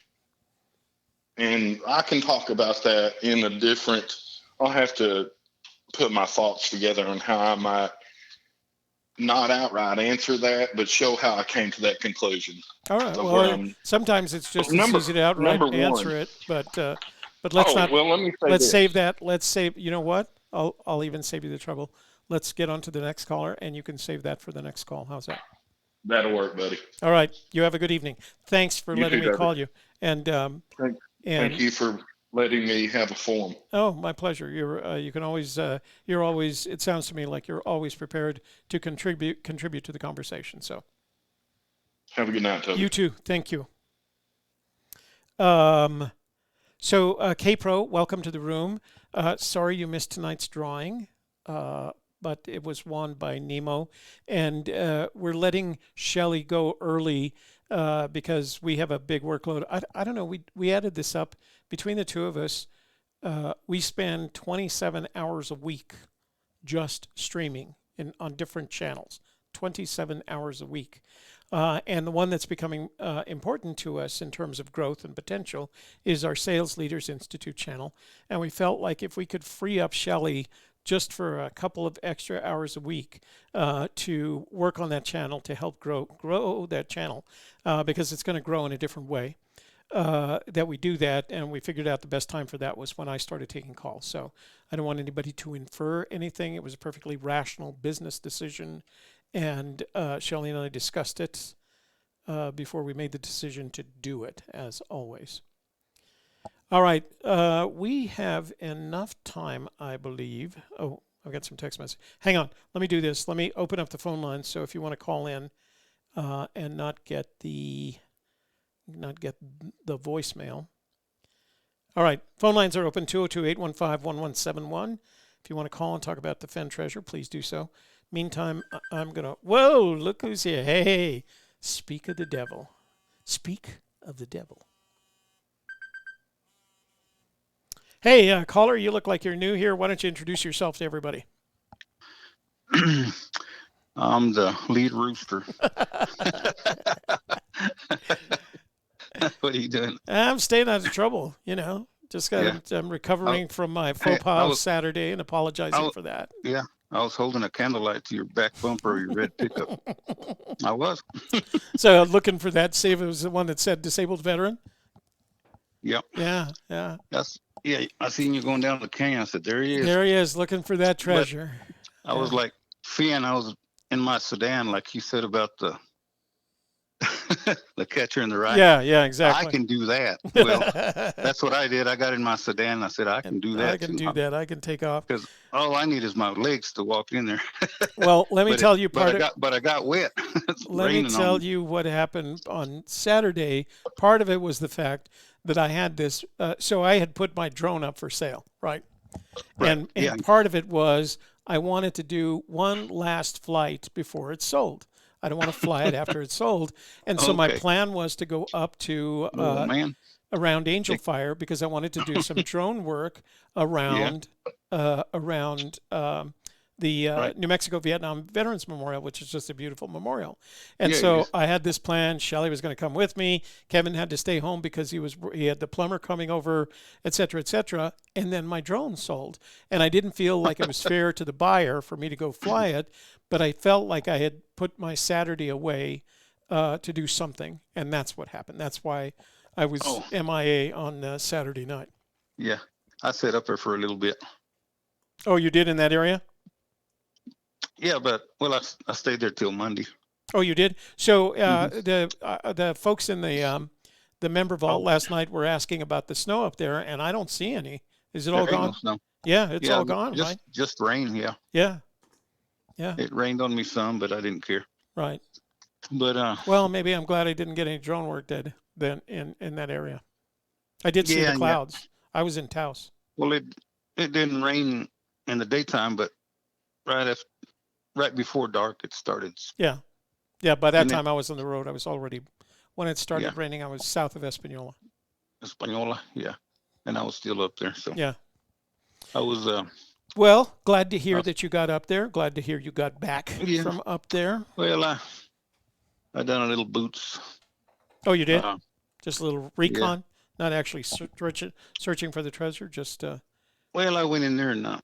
And I can talk about that in a different. I'll have to put my thoughts together on how I might not outright answer that, but show how I came to that conclusion. All right. Well, sometimes it's just as easy to outright answer it, but let's not. Well, let me say let's this. save that. Let's save. You know what? I'll even save you the trouble. Let's get on to the next caller, and you can save that for the next call. How's that? That'll work, buddy. All right. You have a good evening. Thanks for letting me call you. And thank you for letting me have a forum. Oh, my pleasure. You can always you're always. It sounds to me like you're always prepared to contribute to the conversation. So have a good night, Toby. You too. Thank you. So K-Pro, welcome to the room. Sorry you missed tonight's drawing, but it was won by Nemo, and we're letting Shelley go early because we have a big workload. I don't know. We added this up. Between the two of us, we spend 27 hours a week just streaming on different channels, 27 hours a week. And the one that's becoming important to us in terms of growth and potential is our Sales Leaders Institute channel. And we felt like if we could free up Shelley just for a couple of extra hours a week to work on that channel to help grow that channel because it's going to grow in a different way. That we do that, and we figured out the best time for that was when I started taking calls. So I don't want anybody to infer anything. It was a perfectly rational business decision, and Shelley and I discussed it before we made the decision to do it, as always. All right, we have enough time, I believe. Oh, I've got some text messages. Hang on, let me do this. Let me open up the phone line, so if you want to call in and not get the voicemail. All right, phone lines are open, 202-815-1171. If you want to call and talk about the Fenn treasure, please do so. Meantime, I'm going to, whoa, look who's here. Hey, speak of the devil. Speak of the devil. Hey, caller, you look like you're new here. Why don't you introduce yourself to everybody? I'm the lead rooster. What are you doing? I'm staying out of trouble, Just I'm recovering from my faux pas Saturday and apologizing for that. Yeah, I was holding a candlelight to your back bumper of your red pickup. I was. So looking for that save. It was the one that said disabled veteran. Yep. Yeah. I seen you going down the canyon. I said, there he is. There he is, looking for that treasure. But I was like, Fenn, I was in my sedan, like you said about the the catcher in the rye. Yeah, exactly. I can do that. Well, that's what I did. I got in my sedan. I said, I can do that. I can do that. I can take off. Because all I need is my legs to walk in there. Well, let me tell you but I got wet. Let me tell you what happened on Saturday. Part of it was the fact that I had this. So I had put my drone up for sale, right? And part of it was I wanted to do one last flight before it's sold. I don't want to fly it after it's sold. And so my plan was to go up to around Angel Fire because I wanted to do some drone work around the New Mexico Vietnam Veterans Memorial, which is just a beautiful memorial. And so I had this plan. Shelley was going to come with me. Kevin had to stay home because he had the plumber coming over, et cetera, and then my drone sold. And I didn't feel like it was fair to the buyer for me to go fly it, but I felt like I had put my Saturday away to do something, and that's what happened. That's why I was MIA on Saturday night. Yeah, I sat up there for a little bit. Oh, you did in that area? Yeah, but I stayed there till Monday. Oh, you did? So the folks in the member vault last night were asking about the snow up there, and I don't see any. Is it all gone? No snow. Yeah, it's all gone, right? Just rain, yeah. Yeah. It rained on me some, but I didn't care. Right. But well, maybe I'm glad I didn't get any drone work then in that area. I did see the clouds. Yeah. I was in Taos. Well, it didn't rain in the daytime, but right before dark it started. Yeah. By that time I was on the road. I was already when it started raining. I was south of Espanola. Yeah, and I was still up there. So yeah, I was. Well, glad to hear that you got up there. Glad to hear you got back from up there. Well, I done a little boots. Oh, you did? Just a little recon, not actually searching for the treasure. Just. Well, I went in there and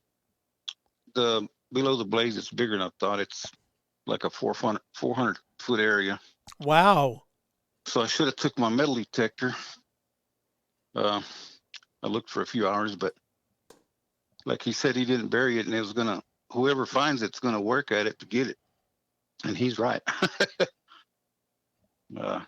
below the blaze, it's bigger than I thought. It's like a 400 foot area. Wow. So I should have took my metal detector. I looked for a few hours, but like he said, he didn't bury it, and whoever finds it's gonna work at it to get it, and he's right. But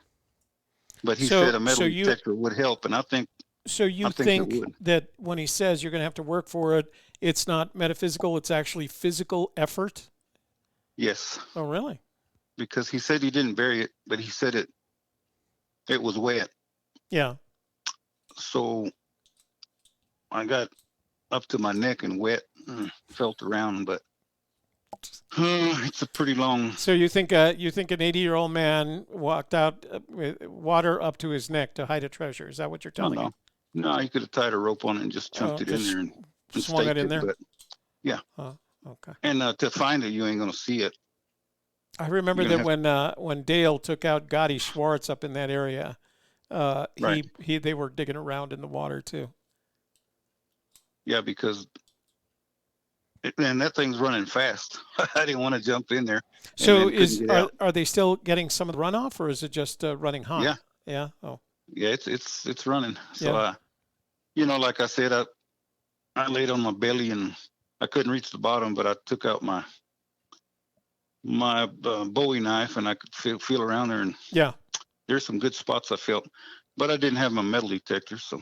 he said a metal detector would help, and I think. So you think that when he says you're going to have to work for it, it's not metaphysical, it's actually physical effort? Yes. Oh, really? Because he said he didn't bury it, but he said it was wet. Yeah. So I got up to my neck and wet, felt around, but it's a pretty long. So you think an 80-year-old man walked out with water up to his neck to hide a treasure? Is that what you're telling me? No, you could have tied a rope on it and just chunked it in there and swung it in there. But, yeah. Oh, okay. And to find it, you ain't gonna see it. I remember that when Dale took out Gotti Schwartz up in that area, they were digging around in the water too. Yeah, because that thing's running fast. I didn't want to jump in there. So are they still getting some of the runoff, or is it just running hot? Yeah. Yeah. Oh. Yeah, it's running. So like I said, I laid on my belly and I couldn't reach the bottom, but I took out my Bowie knife and I could feel around there, and there's some good spots I felt, but I didn't have my metal detector, so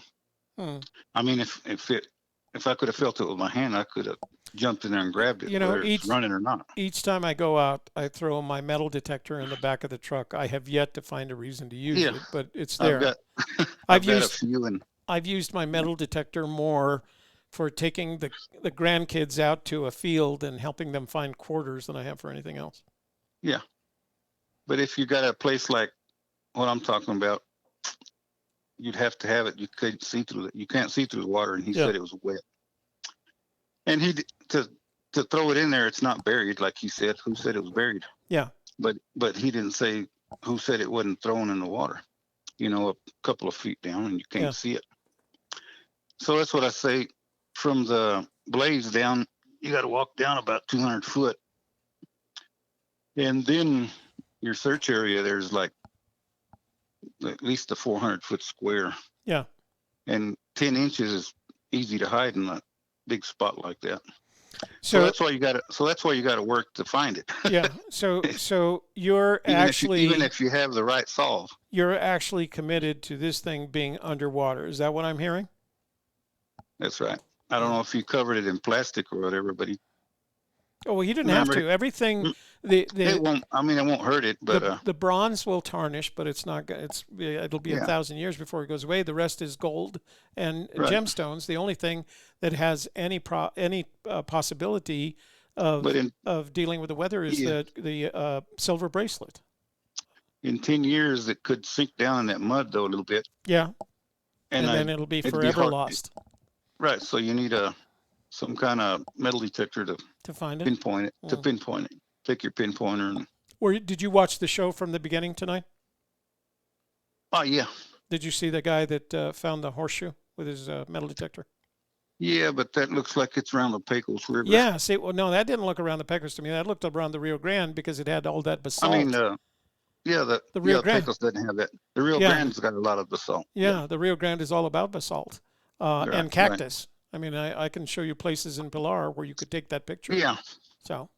I mean, if I could have felt it with my hand, I could have jumped in there and grabbed it, whether it's running or not. Each time I go out, I throw my metal detector in the back of the truck. I have yet to find a reason to use it, but it's there. I've used my metal detector more for taking the grandkids out to a field and helping them find quarters than I have for anything else. Yeah. But if you got a place like what I'm talking about, you'd have to have it. You couldn't see through it. You can't see through the water. And he said it was wet. And to throw it in there, it's not buried, like he said. Who said it was buried? Yeah. But he didn't say who said it wasn't thrown in the water. You know, a couple of feet down, and you can't see it. So that's what I say. From the blades down, you got to walk down about 200 foot. And then your search area, there's like at least a 400-foot square. Yeah. And 10 inches is easy to hide in a big spot like that. So that's why you got to. So that's why you got to work to find it. Yeah. So you're even if you have the right solve, you're actually committed to this thing being underwater. Is that what I'm hearing? That's right. I don't know if you covered it in plastic or whatever, but he. Oh well, you didn't have to. Everything. It won't. I mean, it won't hurt it, but the bronze will tarnish, but it's not. It'll be 1,000 years before it goes away. The rest is gold and gemstones. The only thing that has any possibility of dealing with the weather is the silver bracelet. In 10 years, it could sink down in that mud though a little bit. Yeah. And then it'll be forever lost. Right. So you need some kind of metal detector to find it, pinpoint it, to pinpoint it. Take your pinpointer and. Or did you watch the show from the beginning tonight? Oh yeah. Did you see the guy that found the horseshoe with his metal detector? Yeah, but that looks like it's around the Pecos River. Yeah. See, well, no, that didn't look around the Pecos to me. That looked around the Rio Grande because it had all that basalt. I mean, the Rio Grande Pecos doesn't have that. The Rio Grande's got a lot of basalt. Yeah, the Rio Grande is all about basalt and cactus. Right. I mean, I can show you places in Pilar where you could take that picture. Yeah. So.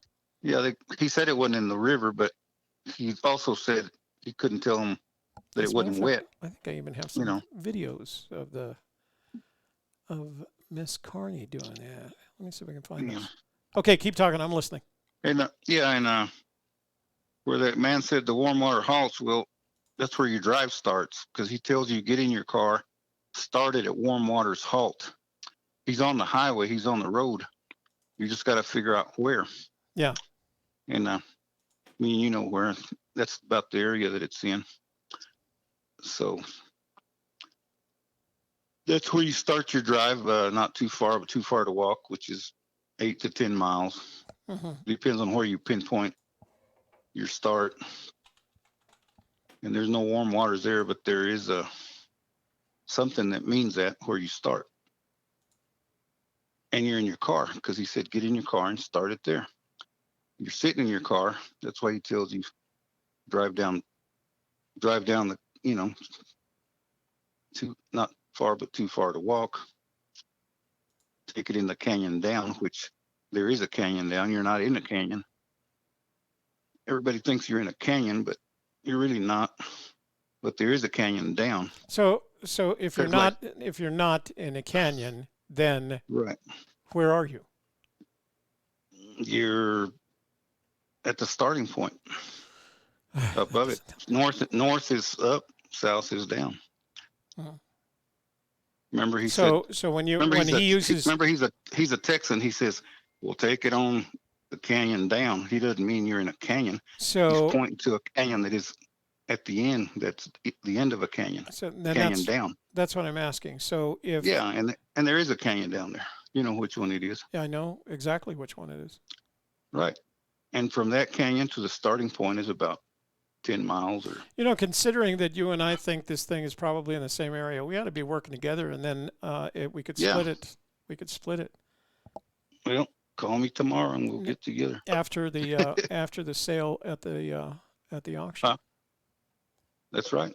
Yeah, he said it wasn't in the river, but he also said he couldn't tell him that it wasn't wet. I think I even have some videos of Miss Carney doing that. Let me see if I can find those. Okay, keep talking. I'm listening. And where that man said the warm water halts, well, that's where your drive starts, because he tells you get in your car, start it at warm water's halt. He's on the highway. He's on the road. You just got to figure out where. Yeah. And I mean, you know where. That's about the area that it's in. So that's where you start your drive. Not too far, but too far to walk, which is 8 to 10 miles. Mm-hmm. Depends on where you pinpoint your start. And there's no warm waters there, but there is something that means that where you start. And you're in your car, because he said get in your car and start it there. You're sitting in your car. That's why he tells you drive down the, not far, but too far to walk. Take it in the canyon down, which there is a canyon down. You're not in a canyon. Everybody thinks you're in a canyon, but you're really not. But there is a canyon down. So if you're not in a canyon, then where are you? You're at the starting point. Above it. North is up, south is down. Remember he said. So when he uses. Remember he's a Texan. He says, "We'll take it on the canyon down." He doesn't mean you're in a canyon. So he's pointing to a canyon that is at the end. That's the end of a canyon. So canyon down. That's what I'm asking. So if. Yeah, and there is a canyon down there. You know which one it is. Yeah, I know exactly which one it is. Right. And from that canyon to the starting point is about 10 miles. Or considering that you and I think this thing is probably in the same area, we ought to be working together, and then we could split it. We could split it. Well, call me tomorrow and we'll get together. After the sale at the auction. That's right.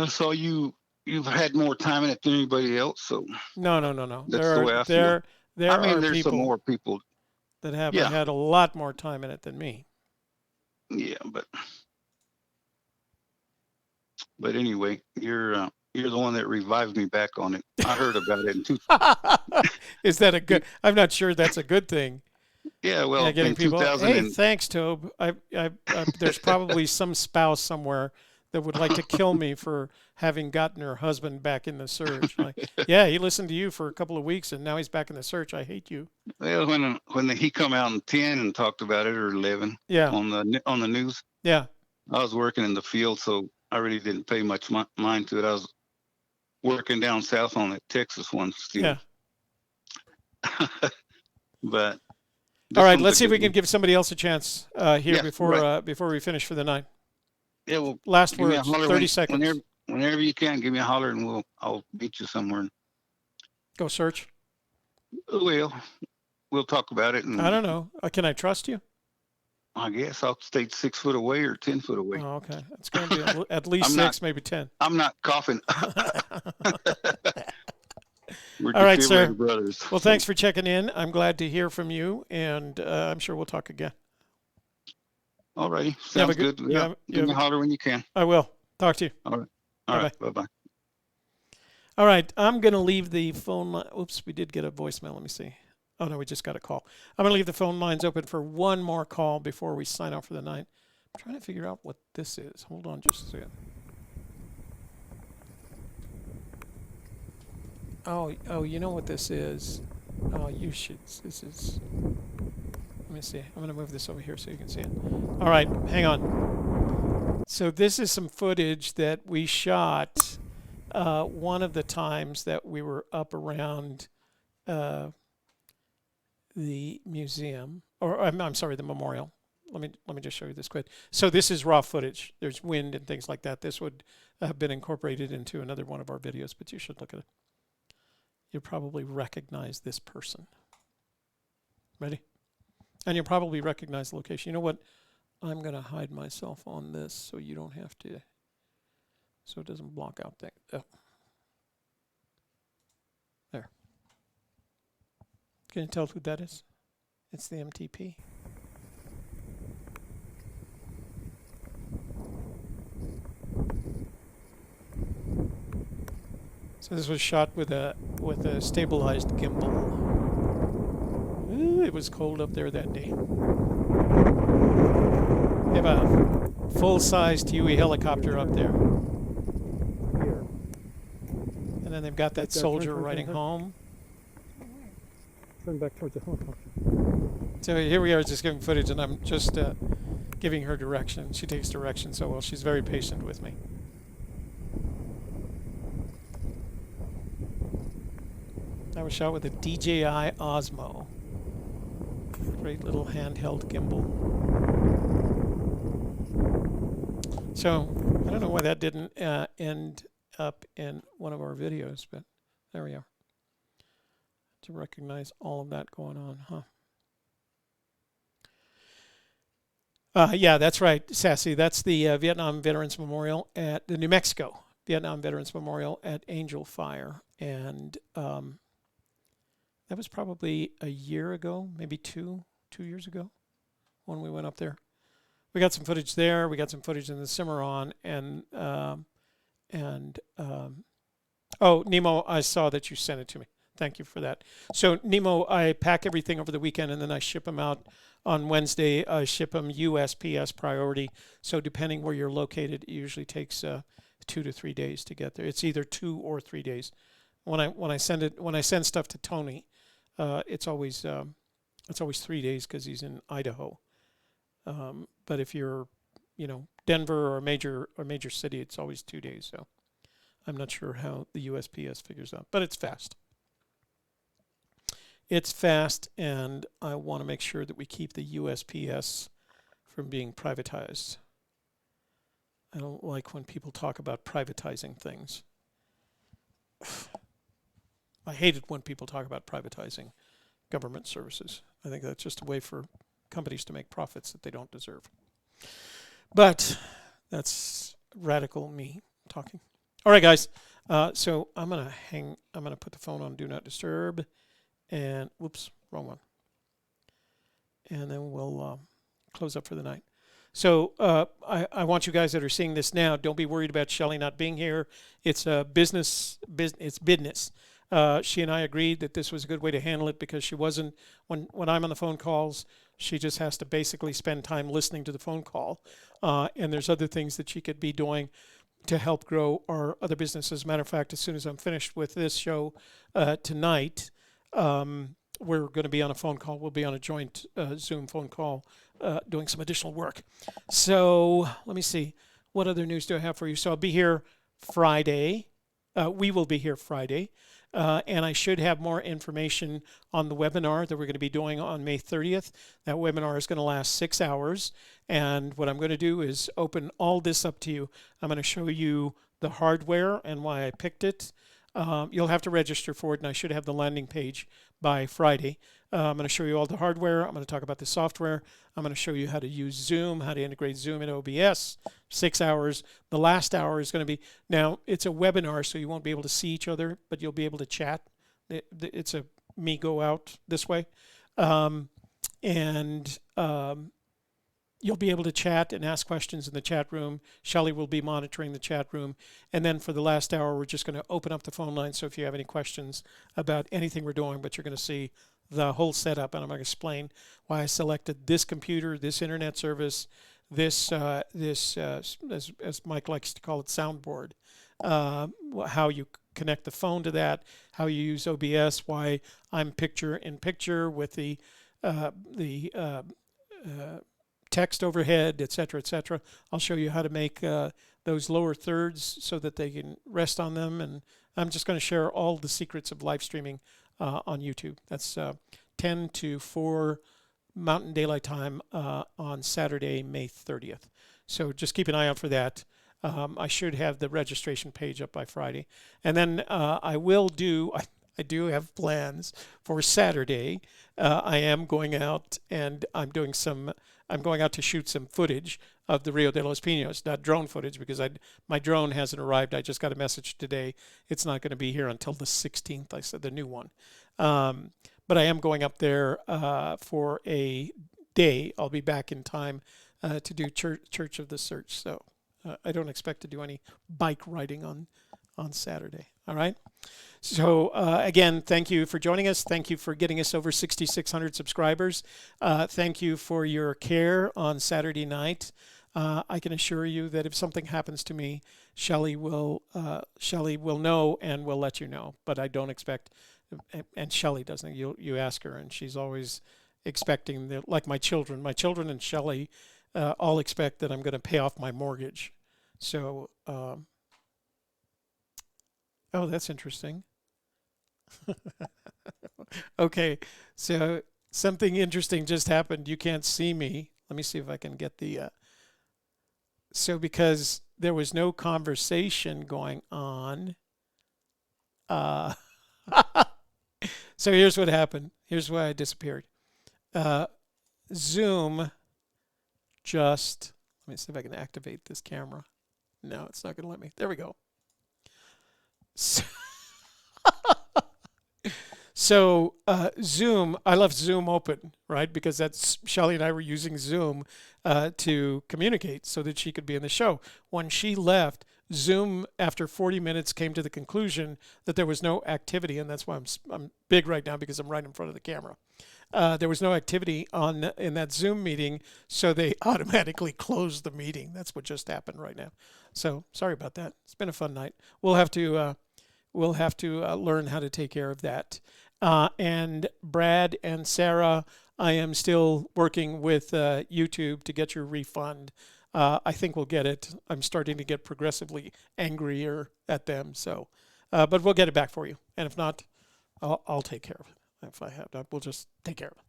So you've had more time in it than anybody else. So no. That's the way I feel. There's some more people that have had a lot more time in it than me. Yeah, but anyway, you're the one that revived me back on it. I heard about it in Is that a good? I'm not sure that's a good thing. Yeah, well, getting in people. 2000. Hey, thanks, Toby. There's probably some spouse somewhere that would like to kill me for having gotten her husband back in the search. Like, yeah, he listened to you for a couple of weeks and now he's back in the search. I hate you. Well, when he come out in 10 and talked about it, or 11, on the news. Yeah, I was working in the field, so I really didn't pay much mind to it. I was working down south on that Texas one still. Yeah. But all right, let's see if we can give somebody else a chance here before we finish for the night. Yeah, well, last words, 30 seconds. Whenever you can, give me a holler and I'll meet you somewhere. Go search. Well, we'll talk about it. I don't know. Can I trust you? I guess I'll stay 6 foot away or 10 foot away. Oh, okay. It's going to be at least 6, maybe 10. I'm not coughing. All right, sir. Brothers. Well, thanks for checking in. I'm glad to hear from you, and I'm sure we'll talk again. All righty. Sounds good. Yeah, give me a holler when you can. I will. Talk to you. All right. All right. Bye-bye. All right. I'm going to leave the phone line. Oops, we did get a voicemail. Let me see. Oh, no, we just got a call. I'm going to leave the phone lines open for one more call before we sign off for the night. I'm trying to figure out what this is. Hold on just a second. Oh, you know what this is? Oh, you should. This is. Let me see. I'm going to move this over here so you can see it. All right, hang on. So this is some footage that we shot one of the times that we were up around the museum, or I'm sorry, the memorial. Let me just show you this quick. So this is raw footage. There's wind and things like that. This would have been incorporated into another one of our videos, but you should look at it. You'll probably recognize this person. Ready? And you'll probably recognize the location. You know what? I'm going to hide myself on this so you don't have to, so it doesn't block out that. Oh. There. Can you tell who that is? It's the MTP. So this was shot with a stabilized gimbal. Ooh, it was cold up there that day. They have a full-sized Huey helicopter up there. Here. And then they've got that soldier riding home. Turn back towards the helicopter. So here we are just giving footage, and I'm just giving her direction. She takes direction so well. She's very patient with me. That was shot with a DJI Osmo. Great little handheld gimbal. So, I don't know why that didn't end up in one of our videos, but there we are. To recognize all of that going on, huh? Yeah, that's right, Sassy. That's the Vietnam Veterans Memorial at the New Mexico Vietnam Veterans Memorial at Angel Fire. And that was probably a year ago, maybe two years ago when we went up there. We got some footage there. We got some footage in the Cimarron. Oh, Nemo, I saw that you sent it to me. Thank you for that. So, Nemo, I pack everything over the weekend, and then I ship them out on Wednesday. I ship them USPS priority. So, depending where you're located, it usually takes 2 to 3 days to get there. It's either 2 or 3 days. When I send stuff to Tony, it's always 3 days because he's in Idaho. But if you're, Denver or a major city, it's always 2 days. So I'm not sure how the USPS figures out, but it's fast. It's fast, and I want to make sure that we keep the USPS from being privatized. I don't like when people talk about privatizing things. I hate it when people talk about privatizing government services. I think that's just a way for companies to make profits that they don't deserve. But that's radical me talking. All right, guys. So I'm gonna put the phone on Do Not Disturb, and whoops, wrong one. And then we'll close up for the night. So I want you guys that are seeing this now, don't be worried about Shelley not being here. It's business. She and I agreed that this was a good way to handle it because she wasn't, when I'm on the phone calls, she just has to basically spend time listening to the phone call. And there's other things that she could be doing to help grow our other business. As a matter of fact, as soon as I'm finished with this show tonight, we're going to be on a phone call. We'll be on a joint Zoom phone call doing some additional work. So let me see. what other news do I have for you? So I'll be here Friday. We will be here Friday. And I should have more information on the webinar that we're going to be doing on May 30th. That webinar is going to last 6 hours. And what I'm going to do is open all this up to you. I'm going to show you the hardware and why I picked it. You'll have to register for it, and I should have the landing page by Friday. I'm going to show you all the hardware. I'm going to talk about the software. I'm going to show you how to use Zoom, how to integrate Zoom in OBS. 6 hours. The last hour is going to be, now it's a webinar, so you won't be able to see each other, but you'll be able to chat. It's a me go out this way. You'll be able to chat and ask questions in the chat room. Shelley will be monitoring the chat room. And then for the last hour, we're just going to open up the phone line. So if you have any questions about anything we're doing, but you're going to see the whole setup, and I'm going to explain why I selected this computer, this internet service, this as Mike likes to call it, soundboard, how you connect the phone to that, how you use OBS, why I'm picture-in-picture with the text overhead, etc., etc. I'll show you how to make those lower thirds so that they can rest on them, and I'm just going to share all the secrets of live streaming on YouTube. That's 10 to 4 Mountain Daylight Time on Saturday, May 30th. So just keep an eye out for that. I should have the registration page up by Friday. And then I do have plans for Saturday. I am going out and I'm going out to shoot some footage of the Rio de los Pinos, not drone footage because my drone hasn't arrived. I just got a message today. It's not going to be here until the 16th. I said the new one. But I am going up there for a day. I'll be back in time to do Church of the Search. So I don't expect to do any bike riding on Saturday. All right. So again, thank you for joining us. Thank you for getting us over 6,600 subscribers. Thank you for your care on Saturday night. I can assure you that if something happens to me, Shelley will know and will let you know. But I don't expect, and Shelley doesn't. You ask her, and she's always expecting that, like my children. My children and Shelley all expect that I'm going to pay off my mortgage. So. Oh, that's interesting. Okay, so something interesting just happened. You can't see me. Let me see if I can get the... So because there was no conversation going on... So here's what happened. Here's why I disappeared. Zoom just... Let me see if I can activate this camera. No, it's not going to let me. There we go. So Zoom, I left Zoom open, right? Because that's Shelley and I were using Zoom to communicate so that she could be in the show. When she left, Zoom, after 40 minutes, came to the conclusion that there was no activity, and that's why I'm big right now because I'm right in front of the camera. There was no activity in that Zoom meeting, so they automatically closed the meeting. That's what just happened right now. So sorry about that. It's been a fun night. We'll have to learn how to take care of that. And Brad and Sarah, I am still working with YouTube to get your refund. I think we'll get it. I'm starting to get progressively angrier at them. So, but we'll get it back for you. And if not, I'll take care of it. If I have not, we'll just take care of it.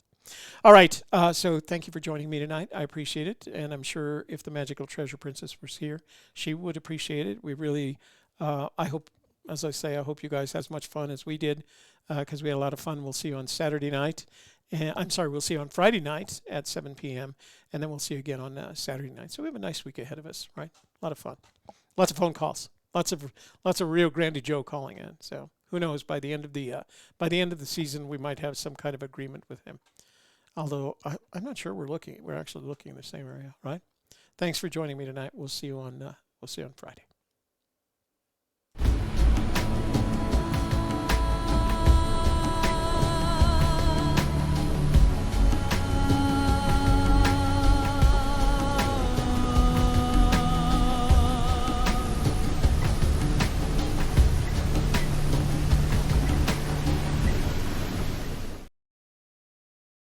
All right. So thank you for joining me tonight. I appreciate it. And I'm sure if the Magical Treasure Princess was here, she would appreciate it. We really, I hope, as I say, I hope you guys had as much fun as we did because we had a lot of fun. We'll see you on Saturday night. We'll see you on Friday night at 7 p.m. And then we'll see you again on Saturday night. So we have a nice week ahead of us, right? A lot of fun. Lots of phone calls. Lots of Rio Grande Joe calling in. So who knows? By the end of the season, we might have some kind of agreement with him. Although I'm not sure we're actually looking in the same area, right? Thanks for joining me tonight. We'll see you on Friday.